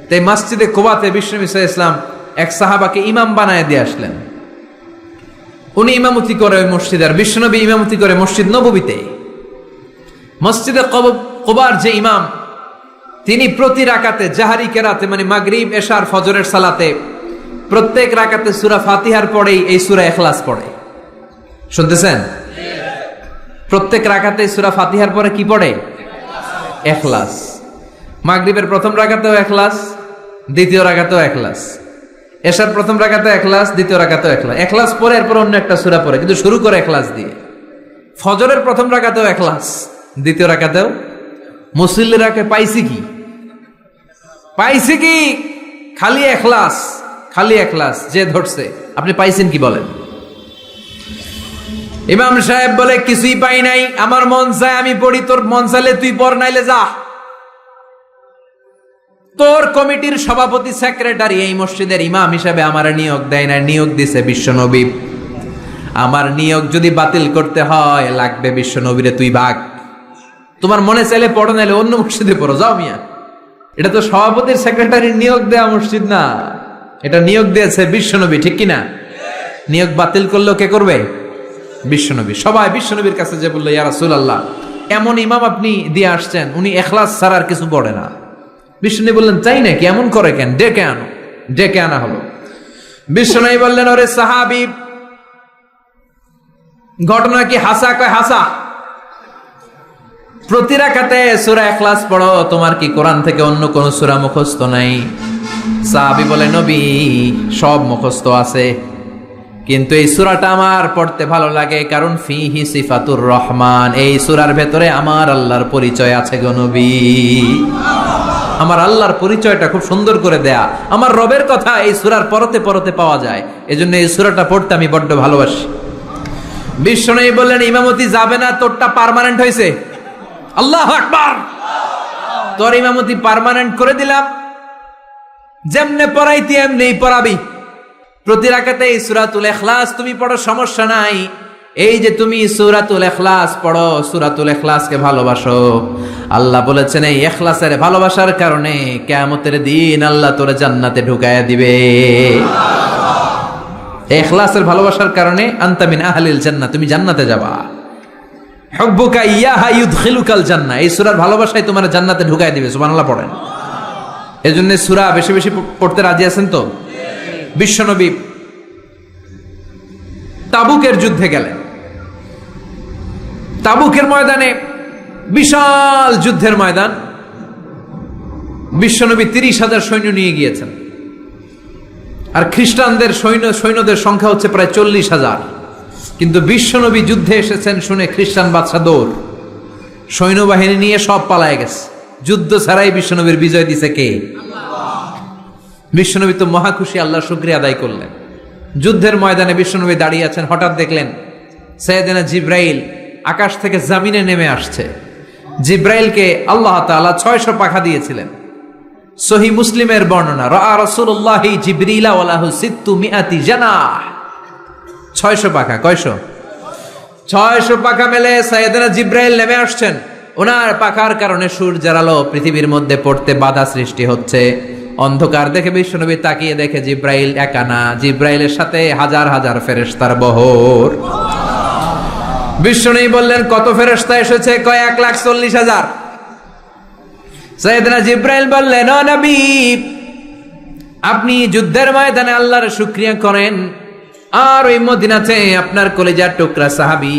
তাই মসজিদে কুবাতে বিশ্বনবী সাল্লাল্লাহু আলাইহি ওয়াসাল্লাম এক সাহাবাকে ইমাম বানায় দিয়ে আসলেন। উনি ইমামতি করে ওই মসজিদে, আর বিশ্বনবী ইমামতি করে মসজিদ নববীতে। মসজিদে কুবার যে ইমাম, তিনি প্রতি রাকাতে জাহারি কেরাতে মানে মাগরিব এশার ফজরের সালাতে প্রত্যেক রাকাতে সূরা ফাতিহার পরেই এই সূরা ইখলাস পড়ে। শুনতেছেন? প্রত্যেক রাকাতে সূরা ফাতিহার পরে কি পড়ে? ইখলাস। মাগরিবের প্রথম রাকাতেও ইখলাস, দ্বিতীয় রাকাতেও ইখলাস, এশার প্রথম রাকাতেও ইখলাস, দ্বিতীয় রাকাতেও ইখলাস। ইখলাস পরে এরপর অন্য একটা সূরা পড়ে, কিন্তু শুরু করে ইখলাস দিয়ে। ফজরের প্রথম রাকাতেও ইখলাস, দ্বিতীয় রাকাতেও। মুসল্লিরাকে পাইছি কি? পাইছি কি? খালি ইখলাস, খালি ইখলাস। যে ধরছে, আপনি পাইছেন কি বলেন? ইমাম সাহেব বলে, কিছুই পাই নাই, আমার মন চায় আমি পড়ি, তোর মন চাইলে তুই পড়, নাইলে যা। তোর কমিটির সভাপতি সেক্রেটারি এই মসজিদের ইমাম হিসাবে আমার নিয়োগ দেয় না, নিয়োগ দিছে বিশ্বনবী। আমার নিয়োগ যদি বাতিল করতে হয় লাগবে বিশ্বনবীরে তুই ভাগ। তোমার মনে চাইলে পড়ো, নাইলে অন্য মসজিদে পড়ো, যাও মিয়া। এটা তো সভাপতির সেক্রেটারির নিয়োগ দেয়া মসজিদ না, এটা নিয়োগ দিয়েছে বিশ্বনবী, ঠিক কিনা? নিয়োগ বাতিল করলেও কে করবে? বিশ্বনবী। সবাই বিশ্বনবীর কাছে যে বললো, ইয়া রাসূলুল্লাহ, এমন ইমাম আপনি দিয়ে আসছেন, উনি ইখলাস ছাড়া আর কিছু পড়ে না। বিশ্বনবী বললেন, চাই নাকি? এমন করে কেন? ডেকে আনো। ডেকে আনা হলো। বিশ্বনবী বললেন, ওরে সাহাবী, ঘটনা কি হাসা? কয় হাসা। প্রতি রাকাতে সূরা ইখলাস পড়ো, তোমার কি কোরআন থেকে অন্য কোন সূরা মুখস্থ নাই? সাহাবী বলে, নবী, সব মুখস্থ আছে, কিন্তু এই সূরাটা আমার পড়তে ভালো লাগে, কারণ ফিহি সিফাতুর রহমান, এই সূরার ভেতরে আমার আল্লাহর পরিচয় আছে গো নবী। আমার আল্লাহর পরিচয়টা খুব সুন্দর করে দেয়া, আমার রবের কথা এই সূরার পরতে পরতে পাওয়া যায়, এজন্য এই সূরাটা পড়তে আমি বড্ড ভালোবাসি। বিশ্বনবী বললেন, ইমামতি যাবে না, তোরটা পার্মানেন্ট হয়েছে। আল্লাহু আকবার। তোর ইমামতি পার্মানেন্ট করে দিলাম, যেমনে পড়াইতি এমনিই পড়াবি। প্রতি রাকাতে এই সূরাতুল ইখলাস তুমি পড়ো, সমস্যা নাই। এই যে তুমি সূরাতুল ইখলাস পড়ো, সূরাতুল ইখলাসকে ভালোবাসো, আল্লাহ বলেছেন এই ইখলাসের ভালোবাসার কারণে কিয়ামতের দিন আল্লাহ তোরে জান্নাতে ঢুকায়া দিবে। এই ইখলাসের ভালোবাসার কারণে আনতা মিন আহলিল জান্নাহ, তুমি জান্নাতে যাবা। হুব্বুকা ইয়াহা ইউদখিলুকাল জান্নাহ, এই সূরার ভালোবাসায় তোমার জান্নাতে ঢুকায় দিবে। সুবহানাল্লাহ পড়েন। এজন্য সূরা বেশি বেশি পড়তে রাজি আছেন তো? বিশ্বনবী তাবুকের যুদ্ধে গেলেন। তাবুকের ময়দানে বিশাল যুদ্ধের ময়দান, বিশ্বনবী 30,000 সৈন্য নিয়ে গিয়েছেন, আর খ্রিস্টানদের সৈন্যদের সংখ্যা হচ্ছে প্রায় 40,000। কিন্তু বিশ্বনবী যুদ্ধে এসেছেন শুনে খ্রিস্টান বাদশা দৌড়, সৈন্যবাহিনী নিয়ে সব পালায় গেছে। যুদ্ধ ছাড়াই বিশ্বনবীর বিজয় দিছে কে? বিশ্বনবী তো মহা খুশি, আল্লাহর শুকরিয়া আদায় করলেন। যুদ্ধের ময়দানে বিশ্বনবী দাঁড়িয়ে আছেন, হঠাৎ দেখলেন সাইয়েদনা জিব্রাইল আকাশ থেকে জমিনে নেমে আসছে। জিব্রাইলকে আল্লাহ তাআলা 600 পাখা দিয়েছিলেন। সহি মুসলিমের বর্ণনা, রাআ রাসূলুল্লাহি জিবরিলা ওয়া লাহু 600 জানাহ। 600 পাখা। কয়শো? 600 পাখা মেলে সাইয়েদনা জিব্রাইল নেমে আসছেন। ওনার পাখার কারণে সূর্যের আলো পৃথিবীর মধ্যে পড়তে বাধা সৃষ্টি হচ্ছে। অন্ধকার দেখে বিশ্বনবী তাকিয়ে দেখে জিব্রাইল একা না, জিব্রাইলের সাথে হাজার হাজার ফেরেশতার বহর। বিশ্বনবী বললেন, কত ফেরেশতা এসেছে? কয় 1,40,000। সাইয়েদনা জিব্রাইল বললেন, ও নবী, আপনি যুদ্ধের ময়দানে আল্লাহর শুকরিয়া করেন, আর ওই মদিনাতে আপনার কলিজার টুকরা সাহাবী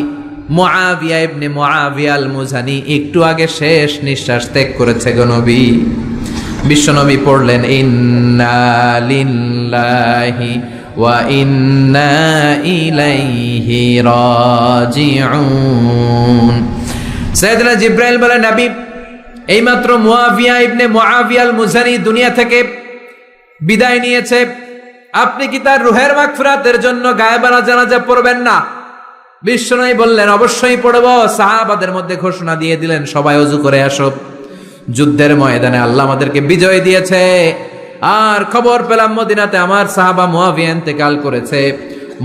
মুআবিয়া ইবনে মুআবিয়া আল মুজানি একটু আগে শেষ নিঃশ্বাস ত্যাগ করেছে গো নবী। বিশ্বনবী পড়লেন, ইন্না লিল্লাহি ওয়া ইন্না ইলাইহি রাজিউন। সাইয়েদনা জিব্রাইল বলেন, নবী, এইমাত্র মুআবিয়া ইবনে মুআবিয়া আল মুজানি দুনিয়া থেকে বিদায় নিয়েছে, আপনি কি তার রুহের মাগফিরাতের জন্য গায়েবানা জানাজা পড়বেন না? বিশ্বনবী বললেন, অবশ্যই পড়ব। সাহাবাদের মধ্যে ঘোষণা দিয়ে দিলেন, সবাই ওযু করে আসো, যুদ্ধের ময়দানে আল্লাহ আমাদেরকে বিজয় দিয়েছে, আর খবর পেলাম মদিনাতে আমার সাহাবা মুআবিয়া ইন্তেকাল করেছে।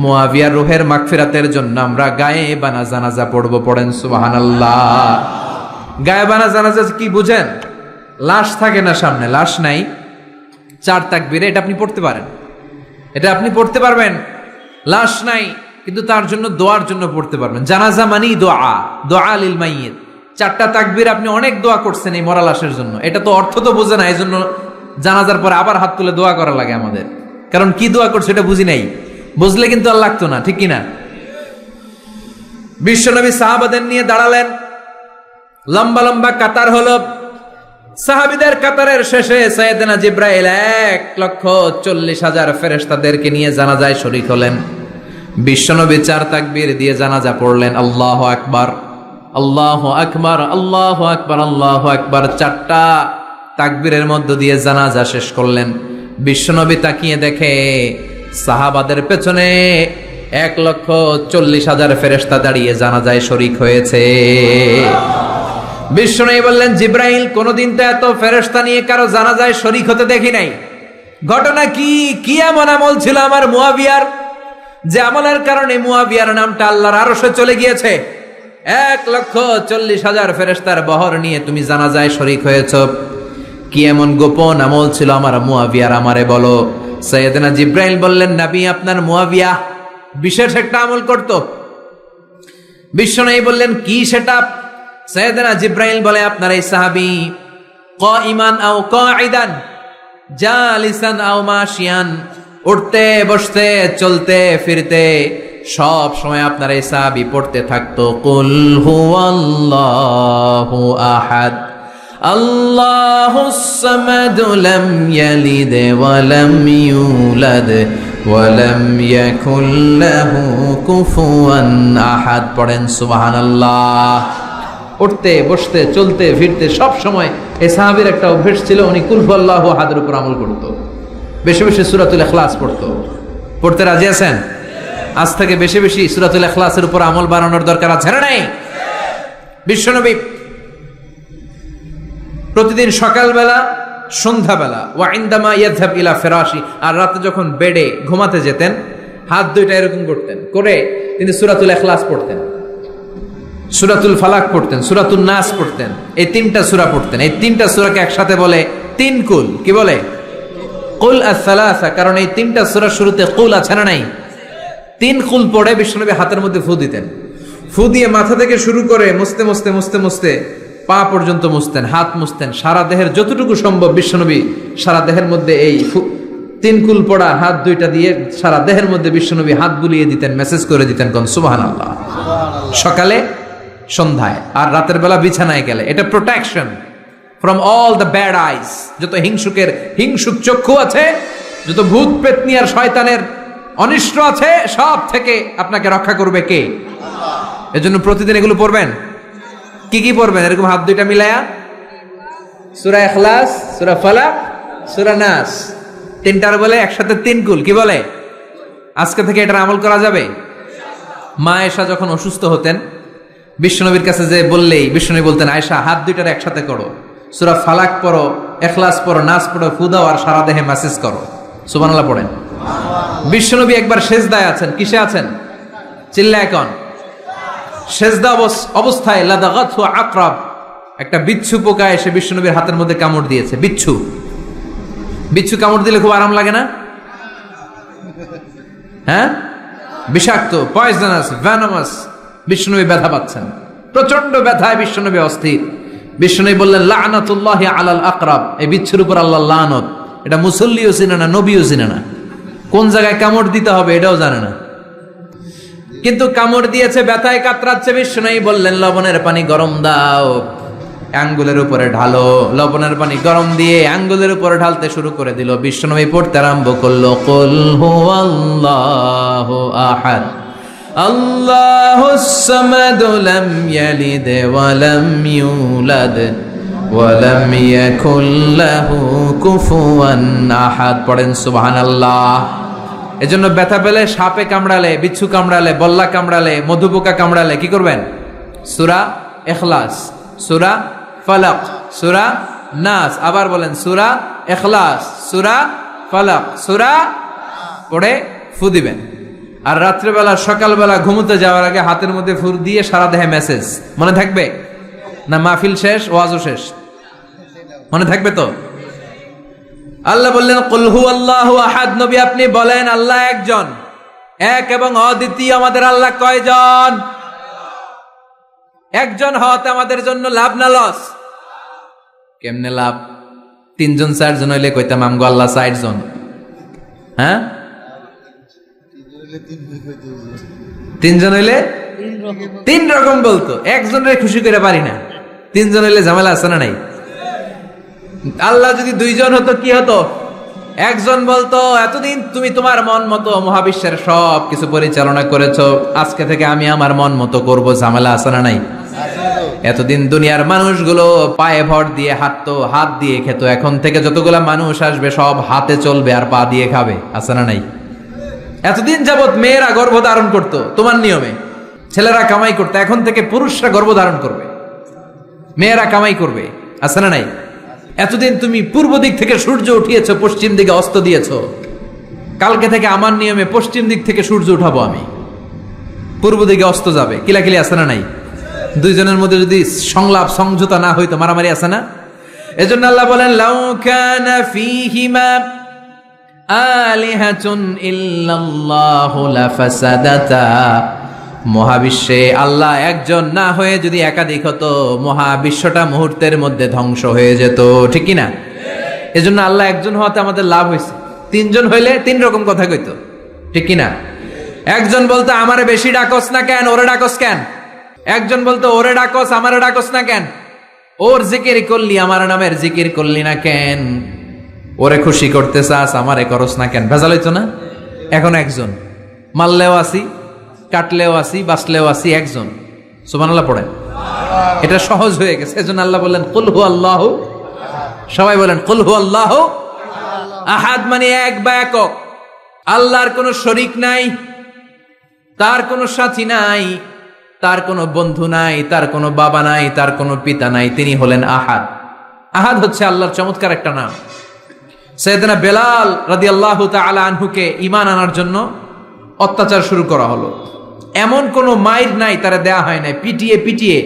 মুআবিয়ার রুহের মাগফিরাতের জন্য আমরা গায়েবানা জানাজা পড়ব। পড়েন সুবহানাল্লাহ। গায়েবানা জানাজা কি বুঝেন? লাশ থাকে না সামনে, লাশ নাই, 4 তাকবীরে এটা আপনি পড়তে পারেন, এটা আপনি পড়তে পারবেন। লাশ নাই কিন্তু তার জন্য দোয়ার জন্য পড়তে পারবেন। জানাজা মানেই দোয়া, দোয়া লিল মাইয়িত। 4টা তাকবীর আপনি অনেক দোয়া করছেন এই মরা লাশের জন্য, এটা তো অর্থ তো বোঝে না, এই জন্য জানাজার পরে আবার হাত তুলে দোয়া করা লাগে আমাদের, কারণ কি দোয়া করছে এটা বুঝি নাই। বুঝলে কিন্তু আর লাগতো না, ঠিক কিনা? বিশ্বনবী সাহাবাদের নিয়ে দাঁড়ালেন, লম্বা লম্বা কাতার হলো। সাহাবীদের কাতারের শেষে সাইয়েদনা জিব্রাইল 1,40,000 ফেরেশতাদেরকে নিয়ে জানাজায় শরীক হলেন। বিশ্বনবী 4 তাকবীর দিয়ে জানাজা পড়লেন, আল্লাহু আকবার, আল্লাহু আকবার, আল্লাহু আকবার, আল্লাহু আকবার। 4টা তাকবীরের মধ্য দিয়ে জানাজা শেষ করলেন। বিশ্বনবী তাকিয়ে দেখে সাহাবাদের পেছনে 1,40,000 ফেরেশতা দাঁড়িয়ে জানাজায় শরীক হয়েছে। বিশ্বনবী বললেন, জিব্রাইল, কোনদিন তো এত ফেরেশতা নিয়ে কারো জানাজায় শরীক হতে দেখি নাই। ঘটনা কি? কি এমন আমল ছিল আমার মুআবিয়ার, যে আমলের কারণে মুআবিয়ার নামটা আল্লাহর আরশে চলে গিয়েছে? 1,40,000 ফেরেশতার বহর নিয়ে তুমি জানাজায় শরীক হয়েছ। কি এমন গোপন আমল ছিল আমার মুআবিয়ার, আমারে বলো। সাইয়েদনা জিব্রাইল বললেন, নবী, আপনার মুআবিয়া বিশেষ একটা আমল করত। বিশ্বনবী বললেন, কি সেটা? সাইয়েদনা জিব্রাইল বলে, আপনার এই সাহাবী কাইমান আও কাঈদান, জালিসান আও মাশিয়ান, উঠতে বসতে চলতে ফিরতে সব সময় আপনার এই সাহাবী পড়তে থাকতো, কুল হুয়াল্লাহু আহাদ, আল্লাহুস সামাদ, লাম ইয়ালিদ ওয়া লাম ইউলাদ ওয়া লাম ইয়াকুল লাহু কুফুয়ান আহাদ। পড়েন সুবহানাল্লাহ। উঠতে বসতে চলতে ফিরতে সব সময় এই সাহাবীর একটা অভ্যাস ছিল, উনি কুল হুয়াল্লাহু আহাদের উপর আমল করত। বেশি বেশি সূরাতুল ইখলাস পড়তো। পড়তে রাজি আছেন? আজ থেকে বেশি বেশি সূরাতুল ইখলাসের উপর আমল বাড়ানোর দরকার আছে না নাই? বিশ্বনবী প্রতিদিন সকালবেলা, সন্ধ্যাবেলা, ওয়া ইনদামা ইয়াযহাব ইলা ফিরাশি, আর রাতে যখন বেডে ঘুমাতে যেতেন, হাত দুইটা এরকম করতেন, করে তিনি সূরাতুল ইখলাস পড়তেন, সূরাতুল ফালাক পড়তেন, সূরাতুন নাস পড়তেন। এই 3টা সূরা পড়তেন। এই 3টা সূরাকে একসাথে বলে 3 কুল। কি বলে? কুল আস-সালাসা, কারণ এই 3টা সূরার শুরুতে কুল আছে না নাই? তিন কুল পড়ে বিশ্বনবী হাতের মধ্যে ফু দিতেন। ফু দিয়ে মাথা থেকে শুরু করে মুছতে মুছতে মুছতে মুছতে পা পর্যন্ত মুছতেন, হাত মুছতেন, সারা দেহের যতটুকু সম্ভব বিশ্বনবী সারা দেহের মধ্যে এই তিন কুল পড়া হাত দুইটা দিয়ে সারা দেহের মধ্যে বিশ্বনবী হাত বুলিয়ে দিতেন, মেসেজ করে দিতেন কোন সুবহানাল্লাহ। সকালে, সন্ধ্যায়, আর রাতের বেলা বিছানায় গেলে। এটা protection from all the bad আইস। যত হিংসুক চক্ষু আছে, যত ভূত পেতনি আর শয়তানের অনিষ্ট আছে, সব থেকে আপনাকে রক্ষা করবে কে? এজন্য প্রতিদিন এগুলো পড়বেন। কি কি পড়বেন? এরকম হাত দুইটা মিলায়া সূরা ইখলাস, সূরা ফালাক, সূরা নাস, তিনটার বলে একসাথে তিন কুল। কি বলে? আজকে থেকে এটা আমল করা যাবে। মা আয়েশা যখন অসুস্থ হতেন, বিশ্বনবীর কাছে যে বললেই বিশ্বনবী বলতেন, আয়েশা হাত দুইটার একসাথে করো, সূরা ফালাক পড়ো, ইখলাস পড়ো, নাস পড়ো, ফু দাও, আর সারা দেহে মেসেজ করো। সুবহানাল্লাহ পড়েন। বিশ্বনবী একবার সেজদায় আছেন। কিসে আছেন? চিল্লা এখন। সেজদা অবস্থায় লাদাগাতহু আকরাব, একটা বিচ্ছু পোকা এসে বিশ্বনবীর হাতের মধ্যে কামড় দিয়েছে। বিচ্ছু কামড় দিলে খুব আরাম লাগে না? হ্যাঁ, বিষাক্ত, পয়জনাস, ভ্যানামাস। বিশ্বনবী ব্যথা পাচ্ছেন, প্রচন্ড ব্যথায় বিশ্বনবী অস্থির। বিশ্বনবী বললেন, লাআনাতুল্লাহি আলাল আকরাব, এই বিচ্ছুর উপর আল্লাহর লানত। এটা মুসল্লিও চিনে না, নবীও চিনে না, কোন জায়গায় কামড় দিতে হবে এটাও জানে না, কিন্তু কামড় দিয়েছে, ব্যথায় কাতরাচ্ছে। বিশ্বনবী বললেন, লবণের পানি গরম দাও, আঙ্গুলের উপরে ঢালো। লবণের পানি গরম দিয়ে আঙ্গুলের উপরে ঢালতে শুরু করে দিল। বিশ্বনবী পড়তে আরম্ভ করলো, কুল হুয়াল্লাহু আহাদ আল্লাহুস সামাদ লাম ইয়ালিদ ওয়া লাম ইউলাদ ওয়া লাম ইয়াকুল লাহু কুফুয়ান আহাদ। পড়েন সুবহানাল্লাহ। এজন্য ব্যথা পেলে, সাপে কামড়ালে, বিচ্ছু কামড়ালে, বল্লা কামড়ালে, মধুপোকা কামড়ালে কি করবেন? সূরা ইখলাস, সূরা ফালাক, সূরা নাস। আবার বলেন, সূরা ইখলাস, সূরা ফালাক, সূরা পড়ে ফু দিবেন। আর রাত্রেবেলা, সকালবেলা ঘুমোতে যাওয়ার আগে হাতের মধ্যে ফু দিয়ে সারা দেহে মেসেজ। মনে থাকবে না? মাহফিল শেষ, ওয়াজও শেষ, মনে থাকবে তো? আল্লাহ বললেন, কুল হুয়াল্লাহু আহাদ। নবী আপনি বলেন, আল্লাহ একজন, এক এবং অদ্বিতীয়। আমাদের আল্লাহ কয়জন? একজন হওয়াতে আমাদের জন্য লাভ না লস? কেমনে লাভ? তিনজন চারজন হইলে কইতাম আমগো আল্লাহ 60 জন। হ্যাঁ, তিনজন হইলে তিন রকম বলতো, একজনের খুশি করে পারি না। তিনজন হইলে ঝামেলা আছে না নাই? আল্লাহ যদি দুইজন হতো কি হতো? একজন বলতো, এতদিন তুমি তোমার মন মতো মহাবিশ্বের সব কিছু পরিচালনা করেছো, আজকে থেকে আমি আমার মন মতো করবো। ঝামেলা আছে না নাই? এতদিন দুনিয়ার মানুষগুলো পায়ে ভর দিয়ে হাঁটতো, হাত দিয়ে খেত, এখন থেকে যতগুলা মানুষ আসবে সব হাতে চলবে আর পা দিয়ে খাবে। আছে না নাই? এতদিন যাবত মেয়েরা গর্ভধারণ করতো তোমার নিয়মে, ছেলেরা কামাই করতো, এখন থেকে পুরুষরা গর্ভধারণ করবে, মেয়েরা কামাই করবে। আছে না নাই? এতদিন তুমি পূর্ব দিক থেকে সূর্য উঠিয়েছো, পশ্চিম দিকে অস্ত দিয়েছো, কালকে থেকে আমার নিয়মে পশ্চিম দিক থেকে সূর্য উঠাবো আমি, পূর্ব দিকে অস্ত যাবে। কিলাকিলি আছে না নাই? দুইজনের মধ্যে যদি সংলাপ সমঝোতা না হইতো, মারামারি আছে না? এজন্য আল্লাহ বলেন, লাউ কানা ফীহিমা আলিহাতুন ইল্লাল্লাহু লাফাসাদাতা। মহাবিশ্বে আল্লাহ একজন না হয়ে যদি একাধিক হতো, মহাবিশ্বটা মুহূর্তের মধ্যে ধ্বংস হয়ে যেত। ঠিক কি না? এজন্য আল্লাহ একজন হওয়াতে আমাদের লাভ হয়েছে। তিনজন হইলে তিন রকম কথা কইতো। ঠিক কি না? একজন বলতো, আমারে বেশি ডাকস না কেন, ওরে ডাকস কেন? একজন বলতো, ওরে ডাকস, আমারে ডাকস না কেন? ওর জিকির করলি, আমার নামের জিকির করলি না কেন? ওরে খুশি করতে চাস, আমারে করস না কেন? ভেজাল হইতো না? এখন একজন, মারলেও আসি, কাটলেও আসি, বাঁচলেও আসি, একজন। সুবহানাল্লাহ পড়েন। এটা সহজ হয়ে গেছে। এজন্য আল্লাহ বললেন, কুল হুয়াল্লাহু। সবাই বলেন, কুল হুয়াল্লাহু আহাদ, মানে এক বা একক। আল্লাহর কোনো শরীক নাই, তার কোনো সাথী নাই, তার কোনো বন্ধু নাই, তার কোনো বাবা নাই, তার কোনো পিতা নাই। তিনি হলেন আহাদ। আহাদ হচ্ছে আল্লাহর চমৎকার একটা নাম। সাইয়েদনা বেলাল রাদিয়াল্লাহু তাআলা আনহুকে ঈমান আনার জন্য অত্যাচার শুরু করা হলো। এমন কোনো মাইর নাই তারা দেয়া হয় নাই, পিটিয়ে পিটিয়ে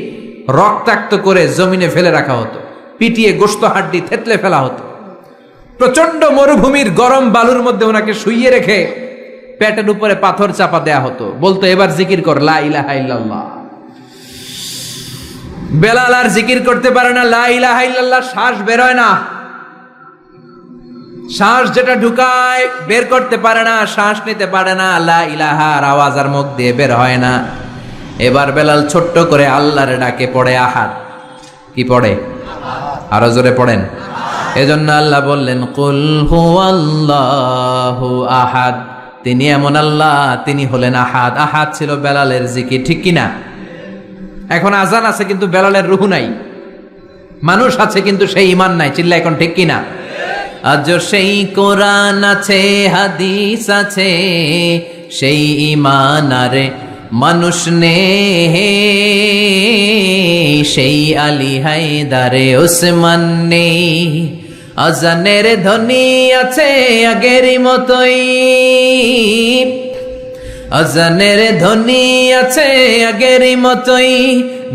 রক্তাক্ত করে জমিনে ফেলে রাখা হতো, পিটিয়ে গোশত হাড্ডি থেতলে ফেলা হতো। প্রচন্ড মরুভূমির গরম বালুর মধ্যে ওনাকে শুইয়ে রেখে পেটের উপরে পাথর চাপা দেয়া হতো, বলতো এবার জিকির কর লা ইলাহা ইল্লাল্লাহ। বেলাল আর জিকির করতে পারে না, লা ইলাহা ইল্লাল্লাহ শ্বাস বের হয় না, শ্বাস যেটা ঢুকায় বের করতে পারে না, শ্বাস নিতে পারে না, লা ইলাহার আওয়াজ আর মুখ দিয়ে বের হয় না। এবার বেলাল ছোট্ট করে আল্লাহর ডাকে পড়ে আহাদ। কি পড়ে? আরো জোরে পড়েন। এজন্য আল্লাহ বললেন কুল হুয়াল্লাহু আহাদ, তিনি এমন আল্লাহ, তিনি হলেন আহাদ। আহাদ ছিল বেলালের জিকির, ঠিক কিনা? এখন আজান আছে কিন্তু বেলালের রুহ নাই, মানুষ আছে কিন্তু সেই ঈমান নাই, চিল্লা এখন ঠিক কিনা? আজ সেই কোরআন আছে, হাদিস আছে, সেই ঈমান আরে মানুষ নে, সেই আলী হায়দারে ওসমান নেই। আজানের ধ্বনি আছে আগেরই মতোই, আজানের ধ্বনি আছে আগেরই মতোই,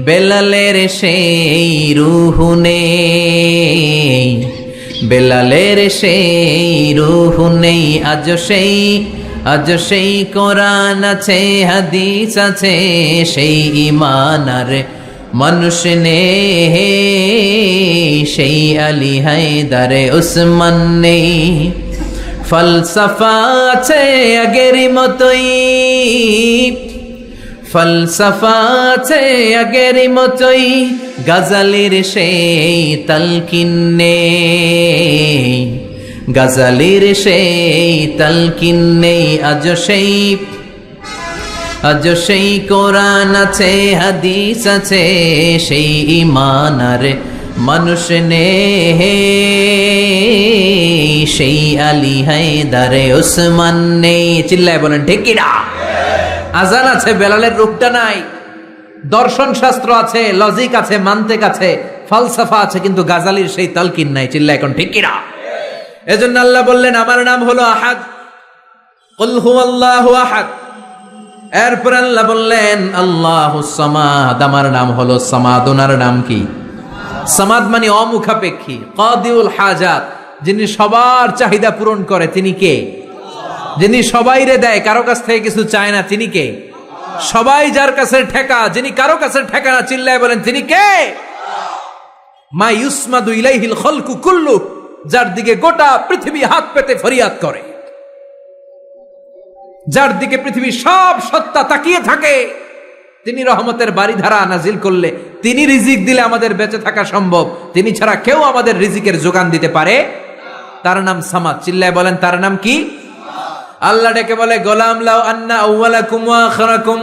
বেলালের সেই রূহ নেই, বেলালের সেই রূহ নেই। আজ সেই কোরআন আছে, হাদিস আছে, সেই ঈমান আর মানুষ নেই, সেই আলী হায়দারে ওসমান নেই। ফলসফা আছে আগেরই মতোই, ফলসফা আছে আগেরই মতোই, গাজালির সেই তালকিন নেই, গাজালির সেই তালকিন নেই। আজ সেই কোরআন আছে, হাদিস আছে, সেই ঈমান আর মানুষ নেই, সেই আলী হায়দারে ওসমান নেই। চিল্লায় বলেন ঠিক কিনা? আজান আছে, বেলালের রূপটা নাই। দর্শন শাস্ত্র আছে, লজিক আছে, মান্তিক আছে, ফালসাফা আছে, কিন্তু গাজালির সেই তালকিন নাই। চিল্লায় এখন ঠিক কিনা? এজন্য আল্লাহ বললেন আমার নাম হলো আহাদ, কুল হুয়াল্লাহু আহাদ। এরপর আল্লাহ বললেন আল্লাহুস সামাদ, আমার নাম হলো সামাদ। ওনার নাম কি? সামাদ মানে অমুখাপেক্ষী, কাদিউল হাজাত, যিনি সবার চাহিদা পূরণ করে। তিনি কে? যিনি সবাইরে দেয়, কারো কাছ থেকে কিছু চায় না। তিনি কে? সবাই যার কাছে ঠেকা, যিনি কারো কাছে ঠেকা না। চিল্লায় বলেন তিনি কে? মা ইউসমাদু ইলাইহিল খালকু কুল্লু, যার দিকে গোটা পৃথিবী হাত পেতে ফরিয়াদ করে, যার দিকে পৃথিবীর সব সত্তা তাকিয়ে থাকে। তিনি রহমতের বারিধারা নাজিল করলে, তিনি রিজিক দিলে আমাদের বেঁচে থাকা সম্ভব। তিনি ছাড়া কেউ আমাদের রিজিকের যোগান দিতে পারে। তার নাম সামাদ। চিল্লায় বলেন তার নাম কি? আল্লাহ ডেকে বলে গোলাম লাউ আন্না আউওয়ালাকুম ওয়া আখিরাকুম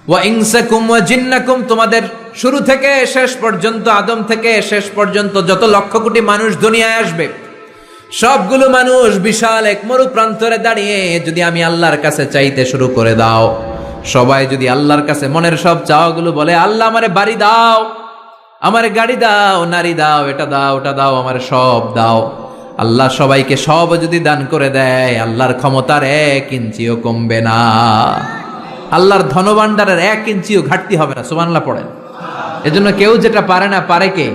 ওয়া ইনসাকুম ওয়া জিন্নাকুম, তোমাদের শুরু থেকে শেষ পর্যন্ত, আদম থেকে শেষ পর্যন্ত যত লক্ষ কোটি মানুষ দুনিয়ায় আসবে, সবগুলো মানুষ বিশাল এক মরু প্রান্তরে দাঁড়িয়ে যদি আমি আল্লাহর কাছে চাইতে শুরু করে দাও, সবাই যদি আল্লাহর কাছে মনের সব চাওয়াগুলো বলে, আল্লাহ আমারে বাড়ি দাও, আমারে গাড়ি দাও, নারী দাও, এটা দাও, ওটা দাও, আমারে সব দাও, আল্লাহ সবাইকে সব যদি দান করে দেয়, আল্লাহর ক্ষমতার 1 ইঞ্চিও কমবে না, আল্লাহর ধনভাণ্ডারের 1 ইঞ্চিও ঘাটতি হবে না। সুবহানাল্লাহ পড়েন। এজন্য কেউ যেটা পারে না, পারে কে?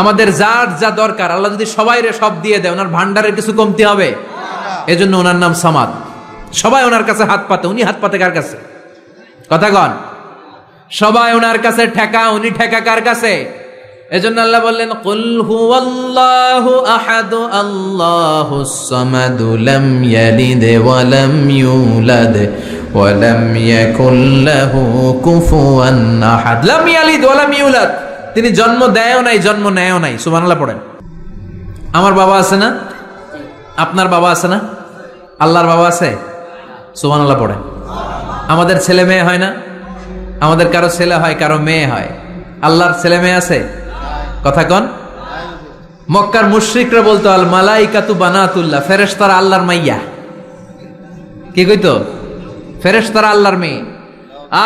আমাদের যার যা দরকার আল্লাহ যদি সবাইরে সব দিয়ে দেয়, ওনার ভান্ডারের কিছু কমতি হবে? এজন্য ওনার নাম সামাদ। সবাই ওনার কাছে হাত পাতে। উনি হাত পাতে কার কাছে? কথা কন। সবাই ওনার কাছে ঠেকা, উনি ঠেকা কার কাছে? এজন্য আল্লাহ বললেন কুল হুয়াল্লাহু আহাদ, আল্লাহুস সামাদ, লাম ইয়ালিদ ওয়া লাম ইউলাদ ওয়া লাম ইয়াকুল লাহু কুফুয়ান আহাদ। লাম ইয়ালিদ ওয়া লাম ইউলাদ, তিনি জন্ম দেয়ও নাই, জন্ম নেয়ও নাই। সুবহানাল্লাহ পড়েন। আমার বাবা আছে না? আপনার বাবা আছে না? আল্লাহর বাবা আছে? সুবহানাল্লাহ পড়েন। আমাদের ছেলে মেয়ে হয় না? আমাদের কারো ছেলে হয়, কারো মেয়ে হয়। আল্লাহর ছেলে মেয়ে আছে? কথা কন। মক্কার মুশরিকরা বলতো আল মালাইকাতু বানাতুল্লাহ, ফেরেশতারা আল্লাহর মাইয়া। কি কইতো? ফেরেশতারা আল্লাহর মেয়ে।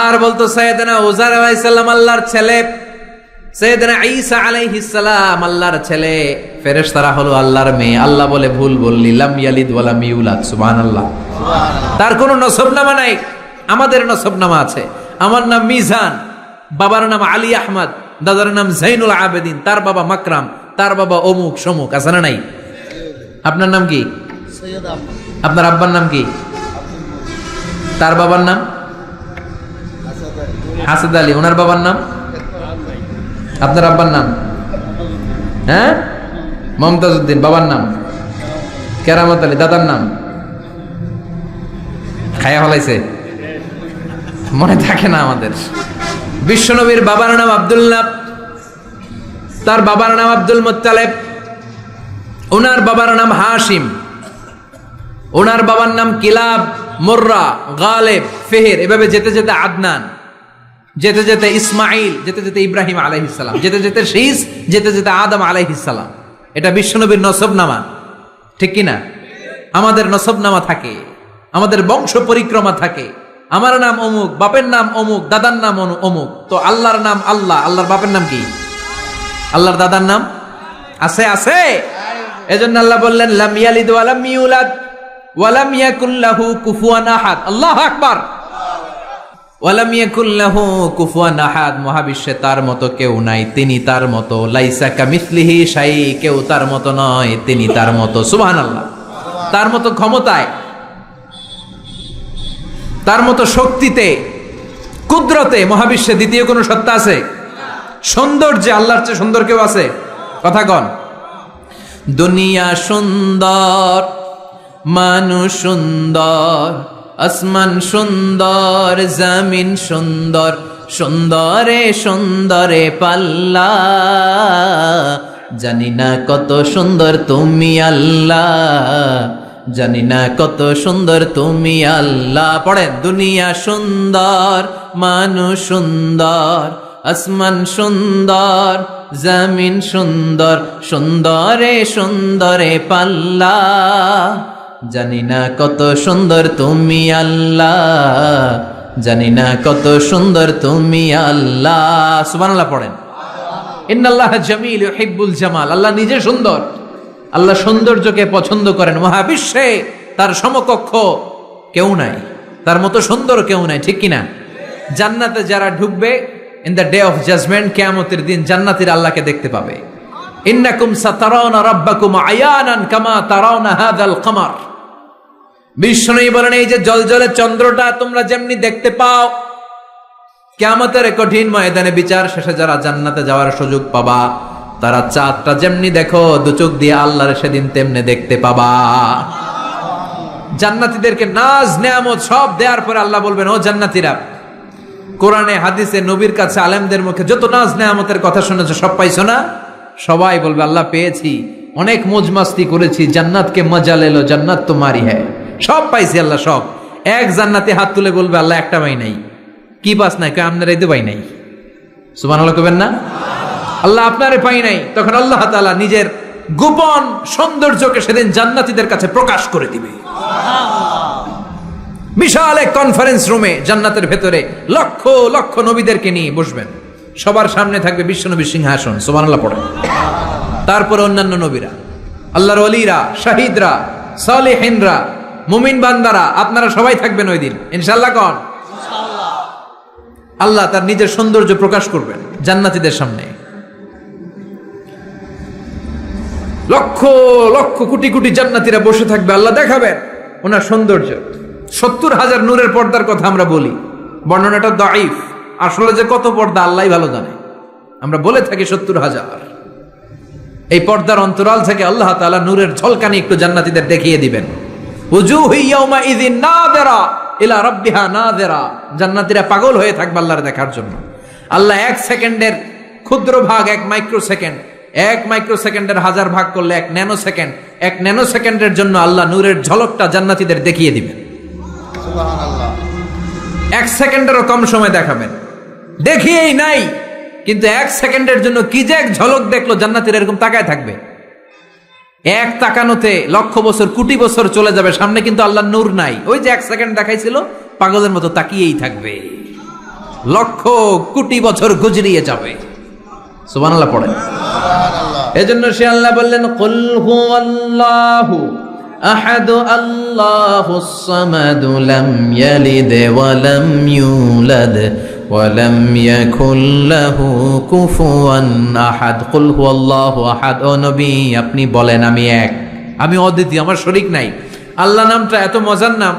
আর বলতো সাইয়েদনা উযার আলাইহিস সালাম আল্লাহর ছেলে, সাইয়েদনা ঈসা আলাইহিস সালাম আল্লাহর ছেলে, ফেরেশতারা হলো আল্লাহর মেয়ে। আল্লাহ বলে ভুল বললি, লাম ইয়ালিদ ওয়া লাম ইউলাদ। সুবহানাল্লাহ। তার কোনো নসবনামা নাই, আমাদের নসবনামা আছে। আমার নাম মিজান, বাবার নাম আলী আহমদ, দাদার নাম জাইনুল আবেদিন, তার বাবা মাকরাম, তার বাবা অমুক সমুক। আছে না নাই? আপনার নাম কি? আপনার আব্বার নাম কি? তার বাবার নাম হাসাদ আলী, ওনার বাবার নাম? আপনার আব্বার নাম? হ্যাঁ, মমতাজ উদ্দিন। বাবার নাম কেরামত আলী। দাদার নাম? খায়া হলাইছে, মনে থাকে না আমাদের। বিশ্বনবীর বাবার নাম আব্দুল্লাহ, তার বাবার নাম আব্দুল মুত্তালিব, ওনার বাবার নাম হাশিম, ওনার বাবার নাম কিলাব, মুররা, গালেব, ফেহের, এভাবে যেতে যেতে আদনান, যেতে যেতে ইসমাইল, যেতে যেতে ইব্রাহিম আলাইহিস সালাম, যেতে যেতে শীস, যেতে যেতে আদম আলাইহিস সালাম। এটা বিশ্বনবীর নসবনামা, ঠিক কিনা? আমাদের নসবনামা থাকে, আমাদের বংশ পরিক্রমা থাকে। আমার নাম অমুক, বাপের নাম অমুক, দাদার নাম অমুক। তো আল্লাহর নাম আল্লাহ, আল্লাহর বাপের নাম কি? আল্লাহর দাদার নাম আছে? আছে। এজন্য আল্লাহ বললেন লাম ইয়ালিদ ওয়া লাম ইউলাদ ওয়া লাম ইয়াকুল লাহু কুফুয়ান আহাদ। আল্লাহু আকবার। ওয়া লাম ইয়াকুল লাহু কুফুয়ান আহাদ, মহাবিশ্বে তার মতো কেউ নাই, তিনি তার মতো। লাইসা কামিসলিহি শাই, কেউ তার মতো নয়, তিনি তার মতো। সুবহানাল্লাহ। তার মতো ক্ষমতায়, তার মতো শক্তিতে, কুদরতে মহাবিশ্বে দ্বিতীয় কোন সত্তা আছে? সৌন্দর্যে আল্লাহর চেয়ে সুন্দর কেউ আছে? কথা কন। দুনিয়া সুন্দর, মানুষ সুন্দর, আসমান সুন্দর, জমিন সুন্দর, সুন্দরে সুন্দরে পাল্লা, জানি না কত সুন্দর তুমি আল্লাহ, জানি না কত সুন্দর তুমি আল্লাহ। পড়েন, দুনিয়া সুন্দর, মানুষ সুন্দর, আসমান সুন্দর, জমিন সুন্দর, সুন্দরে সুন্দরে পাল্লা, জানি না কত সুন্দর তুমি আল্লাহ, জানি না কত সুন্দর তুমি আল্লাহ। সুবহানাল্লাহ পড়েন। ইন্নাল্লাহা জামিল ইউহিব্বুল জামাল, আল্লাহ নিজে সুন্দর, আল্লাহ সৌন্দর্যকে পছন্দ করেন। মহাবিশ্বে তার সমকক্ষ কেউ নাই, তার মতো সুন্দর কেউ নাই, ঠিক কিনা? জান্নাতে যারা ঢুকবে in the day of judgement, কিয়ামতের দিন জান্নাতীরা আল্লাহকে দেখতে পাবে। ইন্নাকুম সাতারাউনা রাব্বাকুম আয়ানান কামা তারাউনা হাযাল কমার। বিষ্ণু বলেন, এই যে জলজলে চন্দ্রটা তোমরা যেমনি দেখতে পাও, কিয়ামতের কঠিন ময়দানে বিচার শেষে যারা জান্নাতে যাওয়ার সুযোগ পাবা, তারা চাঁদটা যেমনি দেখো দু চোখ দিয়ে আল্লাহর সেদিন তেমনি দেখতে পাবা। জান্নাতীদেরকে নাজ নেয়ামত সব দেওয়ার পরে আল্লাহ বলবেন, ও জান্নাতীরা, কোরআনে হাদিসে নবীর কাছে আলেমদের মুখে যত নাজ নেয়ামতের কথা শুনেছো সব পাইছো না? সবাই বলবে, আল্লাহ পেয়েছি, অনেক মौज मस्ती করেছি, জান্নাতকে মজা লেলো, জান্নাত তোমারই হ্যায়, সব পাইছি আল্লাহ সব। এক জান্নাতে হাত তুলে বলবে, আল্লাহ একটা পাই নাই। কি পাস নাই? কই আপনারাই তো পাই নাই। সুবহানাল্লাহ কইবেন না? আল্লাহ আপনারে পাই নাই। তখন আল্লাহ তাআলা নিজের গোপন সৌন্দর্যকে সেদিন জান্নাতীদের কাছে প্রকাশ করে দিবে। বিশাল এক কনফারেন্স রুমে জান্নাতের ভেতরে লক্ষ লক্ষ নবীদেরকে নিয়ে বসবেন, সবার সামনে থাকবে বিশ্বনবীর সিংহাসন। সুবহানাল্লাহ পড়ে। তারপরে অন্যান্য নবীরা, আল্লাহর ওলিরা, শাহিদরা, সালেহিনরা, মুমিন বান্দারা, আপনারা সবাই থাকবেন ওই দিন ইনশাআল্লাহ। কোন আল্লাহ তার নিজের সৌন্দর্য প্রকাশ করবেন জান্নাতীদের সামনে। লক্ষ লক্ষ কোটি কোটি জান্নাতীরা বসে থাকবে, আল্লাহ দেখাবেন ওনার সৌন্দর্য। 70,000 নূরের পর্দার কথা আমরা বলি, বর্ণনাটা দাঈফ, আসলে যে কত পর্দা আল্লাহই ভালো জানে। আমরা বলে থাকি 70,000। এই পর্দার অন্তরাল থেকে আল্লাহ তাআলা নূরের ঝলকানি একটু জান্নাতীদের দেখিয়ে দিবেন। উজুহু ইয়াউমা ইযিন নাযিরা ইলা রাব্বিহা নাযিরা, জান্নাতীরা পাগল হয়ে থাকবে আল্লাহর দেখার জন্য। আল্লাহ 1 সেকেন্ডের ক্ষুদ্র ভাগ, 1 মাইক্রোসেকেন্ড, 1 মাইক্রোসেকেন্ডের 1000 ভাগ করলে 1 ন্যানো সেকেন্ড, 1 ন্যানো সেকেন্ডের জন্য আল্লাহ নূরের ঝলকটা জান্নাতীদের দেখিয়ে দিবেন। সুবহানাল্লাহ। 1 সেকেন্ডেরও কম সময় দেখাবেন, দেখিয়েই নাই, কিন্তু 1 সেকেন্ডের জন্য কি যে এক ঝলক দেখলো, জান্নাতীরা এরকম তাকায় থাকবে। এক তাকানোতে লক্ষ বছর, কোটি বছর চলে যাবে, সামনে কিন্তু আল্লাহর নূর নাই। ওই যে 1 সেকেন্ড দেখাইছিল, পাগলের মতো তাকিয়েই থাকবে, লক্ষ কোটি বছর গুজরিয়ে যাবে। সুবহানাল্লাহ পড়েন। এজন্য সে আল্লাহ বললেন, কুল হুয়াল্লাহু আহাদু আল্লাহুস সামাদু লাম ইয়ালিদ ওয়া লাম ইউলাদ ওয়া লাম ইয়াকুল লাহু কুফুয়ান আহাদ। কুল হুয়াল্লাহু আহাদ। ও নবী, আপনি বলেন আমি এক, আমি অদ্বিতীয়, আমার শরীক নাই। আল্লাহ নামটা এত মজার নাম,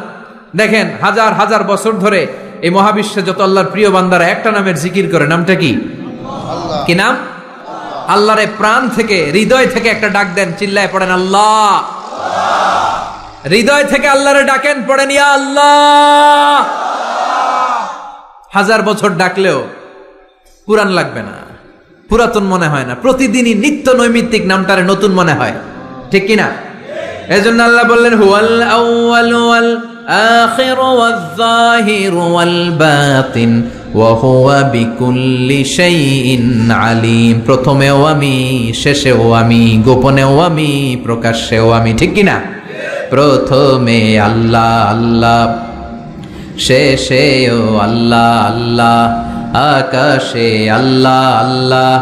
দেখেন হাজার হাজার বছর ধরে এই মহাবিশ্বে যত আল্লাহর প্রিয় বান্দারা একটা নামের জিকির করে, নামটা কি? কি নাম? আল্লাহরে প্রাণ থেকে হৃদয় থেকে একটা ডাক দেন, চিল্লায় পড়েন আল্লাহ। হৃদয় থেকে আল্লাহরে ডাকেন, পড়েন ইয়া আল্লাহ। হাজার বছর ডাকলেও পুরান লাগবে না, পুরাতন মনে হয় না, প্রতিদিনই নিত্য নৈমিত্তিক নামটারে নতুন মনে হয়, ঠিক কিনা? এজন্য আল্লাহ বললেন হুয়াল আউয়াল ওয়াল আখির ওয়াল যাহির ওয়াল বাতিন ওয়া হুয়া বিকুল্লি শাইইন আলিম। প্রথমেও আমি, শেষেও আমি, গোপনেও আমি, প্রকাশ্যেও আমি, ঠিক কিনা? প্রথমে আল্লাহ আল্লাহ, শেষেও আল্লাহ আল্লাহ, আকাশে আল্লাহ আল্লাহ,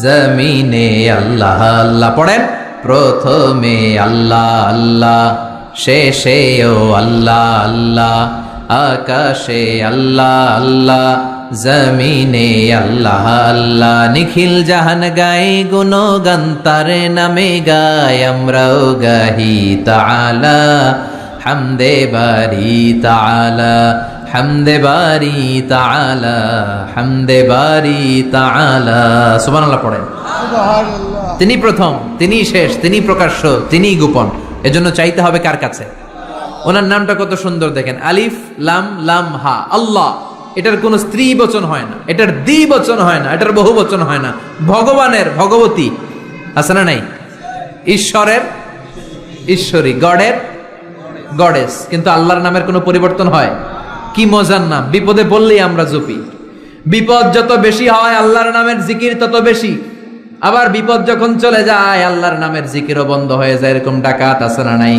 জমিনে আল্লাহ আল্লাহ। পড়েন প্রথমে আল্লাহ আল্লাহ, শেষেও আল্লাহ আল্লাহ, আকাশে আল্লাহ আল্লাহ, জমিনে আল্লাহ আল্লাহ। নিখিল জাহান গায়ে গুণগান তারে নামে গায়, আমরাও গাহি তাআলা হামদে বারি তাআলা, হামদে বারি তাআলা, হামদে বারি তাআলা। সুবহানাল্লাহ পড়েন। তিনি প্রথম, তিনি শেষ, তিনি প্রকাশ্য, তিনি গোপন। এজন্য চাইতে হবে কার কাছে? ওনার নামটা কত সুন্দর দেখেন, আলিফ লাম লাম হা, আল্লাহ। এটার কোনো স্ত্রী বচন হয় না, এটার দ্বিবচন হয় না, এটার বহু বচন হয় না। ভগবানের ভগবতী আছে না নাই? ঈশ্বরের ঈশ্বরী, গডের গডেস। কিন্তু আল্লাহর নামের কোনো পরিবর্তন হয়? কি মজার নাম! বিপদে পড়লেই আমরা জপি। বিপদ যত বেশি হয় আল্লাহর নামের জিকির তত বেশি। আবার বিপদ যখন চলে যায় আল্লাহর নামের জিকিরও বন্ধ হয়ে যায়। এরকম ডাকাত আছে না নাই?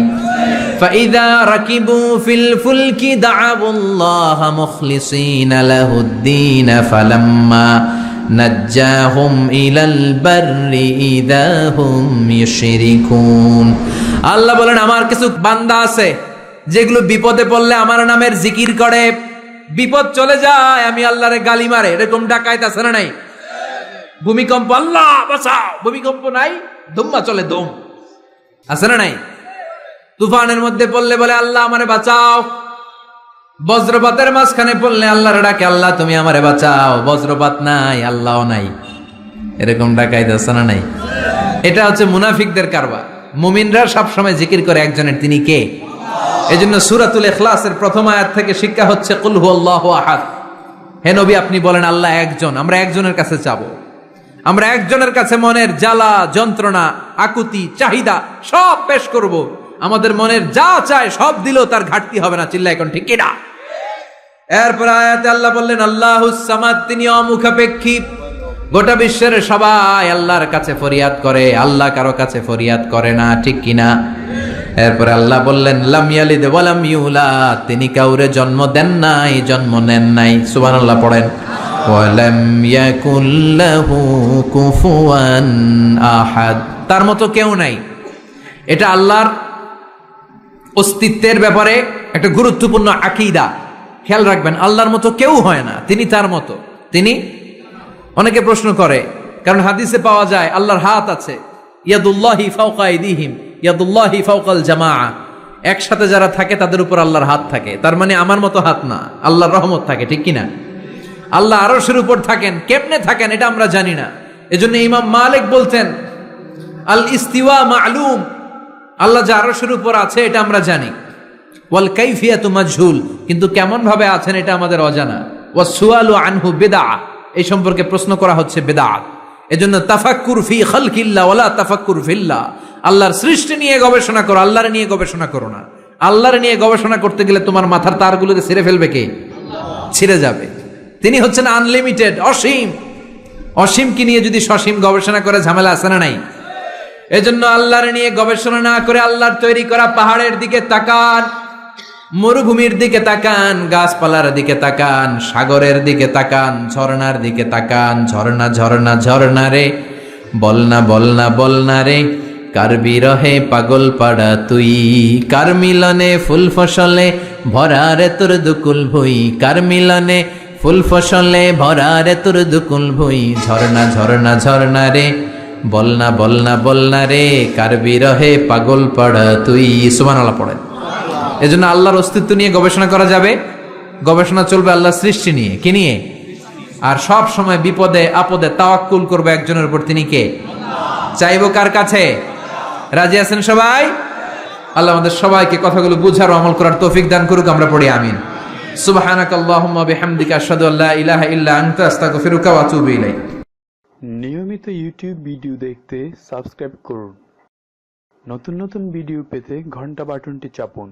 ফাইদা রাকিবু ফিল ফুলকি দাআবুল্লাহ মুখলিসিনা লাহুদ্দিন ফালাম্মা নাজ্জাহুম ইলাল বাররি ইযা হুম ইউশরিকুন। আল্লাহ বলেন আমার কিছু বান্দা আছে যেগুলো বিপদে পড়লে আমার নামের জিকির করে, বিপদ চলে যায় আমি আল্লাহরে গালি মারে। এরকম ডাকাত আছে না নাই? ভূমিকম্প, আল্লাহ বাঁচাও, ভূমিকম্প নাই, দুম্বা চলে দম, আছে না নাই? তুফানের মধ্যে পড়লে বলে আল্লাহ আমারে বাঁচাও। বজ্রপাতের মাঝখানে পড়লে আল্লাহরে ডাকে, আল্লাহ তুমি আমারে বাঁচাও। বজ্রপাত নাই, আল্লাহও নাই। এরকম ডাকাইতে আছে না নাই? এটা হচ্ছে মুনাফিকদের কারবার। মুমিনরা সবসময় জিকির করে একজনের, তিনি কে? এজন্য সূরাতুল ইখলাসের প্রথম আয়াত থেকে শিক্ষা হচ্ছে কুল হুয়াল্লাহু আহাদ। হে নবী আপনি বলেন আল্লাহ একজন, আমরা একজনের কাছে চাবো। আমরা একজনের কাছে মনের জ্বালা, যন্ত্রণা, আকুতি, চাহিদা সব পেশ করব। আমাদের মনের যা চায় সব দিলেও তার ঘাটতি হবে না। চিল্লা এখন ঠিক কিনা? এরপর আয়াতে আল্লাহ বললেন আল্লাহুস সামাদ, তিনি অমুখাপেক্ষী। গোটা বিশ্বের সবাই আল্লাহর কাছে ফরিয়াদ করে, আল্লাহ কারো কাছে ফরিয়াদ করে না, ঠিক কিনা? এরপরে আল্লাহ বললেন লাম ইয়ালিদ ওয়া লাম ইউলাদ, তিনি কাউরে জন্ম দেন নাই, জন্ম নেন নাই। সুবহানাল্লাহ পড়েন। ওয়া লাম ইয়াকুল লাহু কুফুয়ান আহাদ, তার মতো কেউ নাই। এটা আল্লাহর অস্তিত্বের ব্যাপারে একটা গুরুত্বপূর্ণ আকীদা। খেয়াল রাখবেন, আল্লাহর মতো কেউ হয় না, তিনি তার মতো। তিনি, অনেকে প্রশ্ন করে, কারণ হাদিসে পাওয়া যায় আল্লাহর হাত আছে, ইয়াদুল্লাহি ফাওকা আইদিহিম, ইয়াদুল্লাহি ফাওকাল জামাআ। একসাথে যারা থাকে তাদের উপর আল্লাহর হাত থাকে। তার মানে আমার মতো হাত না, আল্লাহর রহমত থাকে, ঠিক কিনা? আল্লাহ আরশের উপর থাকেন, কেমনে থাকেন এটা আমরা জানি না। এজন্য ইমাম মালিক বলতেন আল ইস্তিওয়া মা'লুম, আল্লাহ যে আরশের উপর আছে এটা আমরা জানি। ওয়াল কাইফিয়াতু মাজহুল, কিন্তু কেমন ভাবে আছেন এটা আমাদের অজানা। ওয়াস সুআলু আনহু বিদআহ, এই সম্পর্কে প্রশ্ন করা হচ্ছে বিদআত। এজন্য তাফাক্কুর ফি খালকিল্লাহ ওয়ালা তাফাক্কুর ফিল্লাহ, আল্লাহর সৃষ্টি নিয়ে গবেষণা করো, আল্লাহর নিয়ে গবেষণা করো না। আল্লাহর নিয়ে গবেষণা করতে গেলে তোমার মাথার তারগুলোকে ছিঁড়ে ফেলবে কে? ছিঁড়ে যাবে। তিনি হচ্ছেন আনলিমিটেড, অসীম। অসীম কি নিয়ে যদি সসীম গবেষণা করে ঝামেলা আছে না নাই? এজন্য আল্লাহর নিয়ে গবেষণা না করে আল্লাহর তৈরি করা পাহাড়ের দিকে তাকান, মরুভূমির দিকে তাকান, গাছপালার দিকে তাকান, সাগরের দিকে তাকান, ঝর্ণার দিকে তাকান। ঝর্ণা ঝর্ণা ঝর্ণা রে, বলনা বলনা বলনা রে, কার বিরহে পাগল পাড়া তুই, কার মিলনে ফুল ফসলে ভরা রে তোর দুকুল ভুই, কার মিলনে ফুল ফসলে ভরা রে তোর দুকুল ভুই। ঝর্ণা ঝর্ণা ঝর্ণা রে, বলনা বলনা বলনা রে, কার বিরহে পাগল পাড়া তুই। সুবহানাল্লাহ পড়েন। এজন্য আল্লাহর অস্তিত্ব নিয়ে গবেষণা করা যাবে, গবেষণা চলবে আল্লাহর সৃষ্টি নিয়ে, কি নিয়ে? আর সব সময় বিপদে আপদে তাওয়াক্কুল করবে একজনের উপর, তিনি কে? চাইবো কার কাছে? রাজি আছেন সবাই? আল্লাহ আমাদের সবাইকে কথাগুলো বুঝার ও আমল করার তৌফিক দান করুক। আমরা পড়ি আমিন। সুবহানাকাল্লাহুম্মা বিহামদিকা আশহাদু আল্লা ইলাহা ইল্লা আনতা আস্তাগফিরুকা ওয়া আতুবু ইলাইক। নিয়মিত ইউটিউব ভিডিও দেখতে সাবস্ক্রাইব করুন। নতুন নতুন ভিডিও পেতে ঘন্টা বাটনটি চাপুন।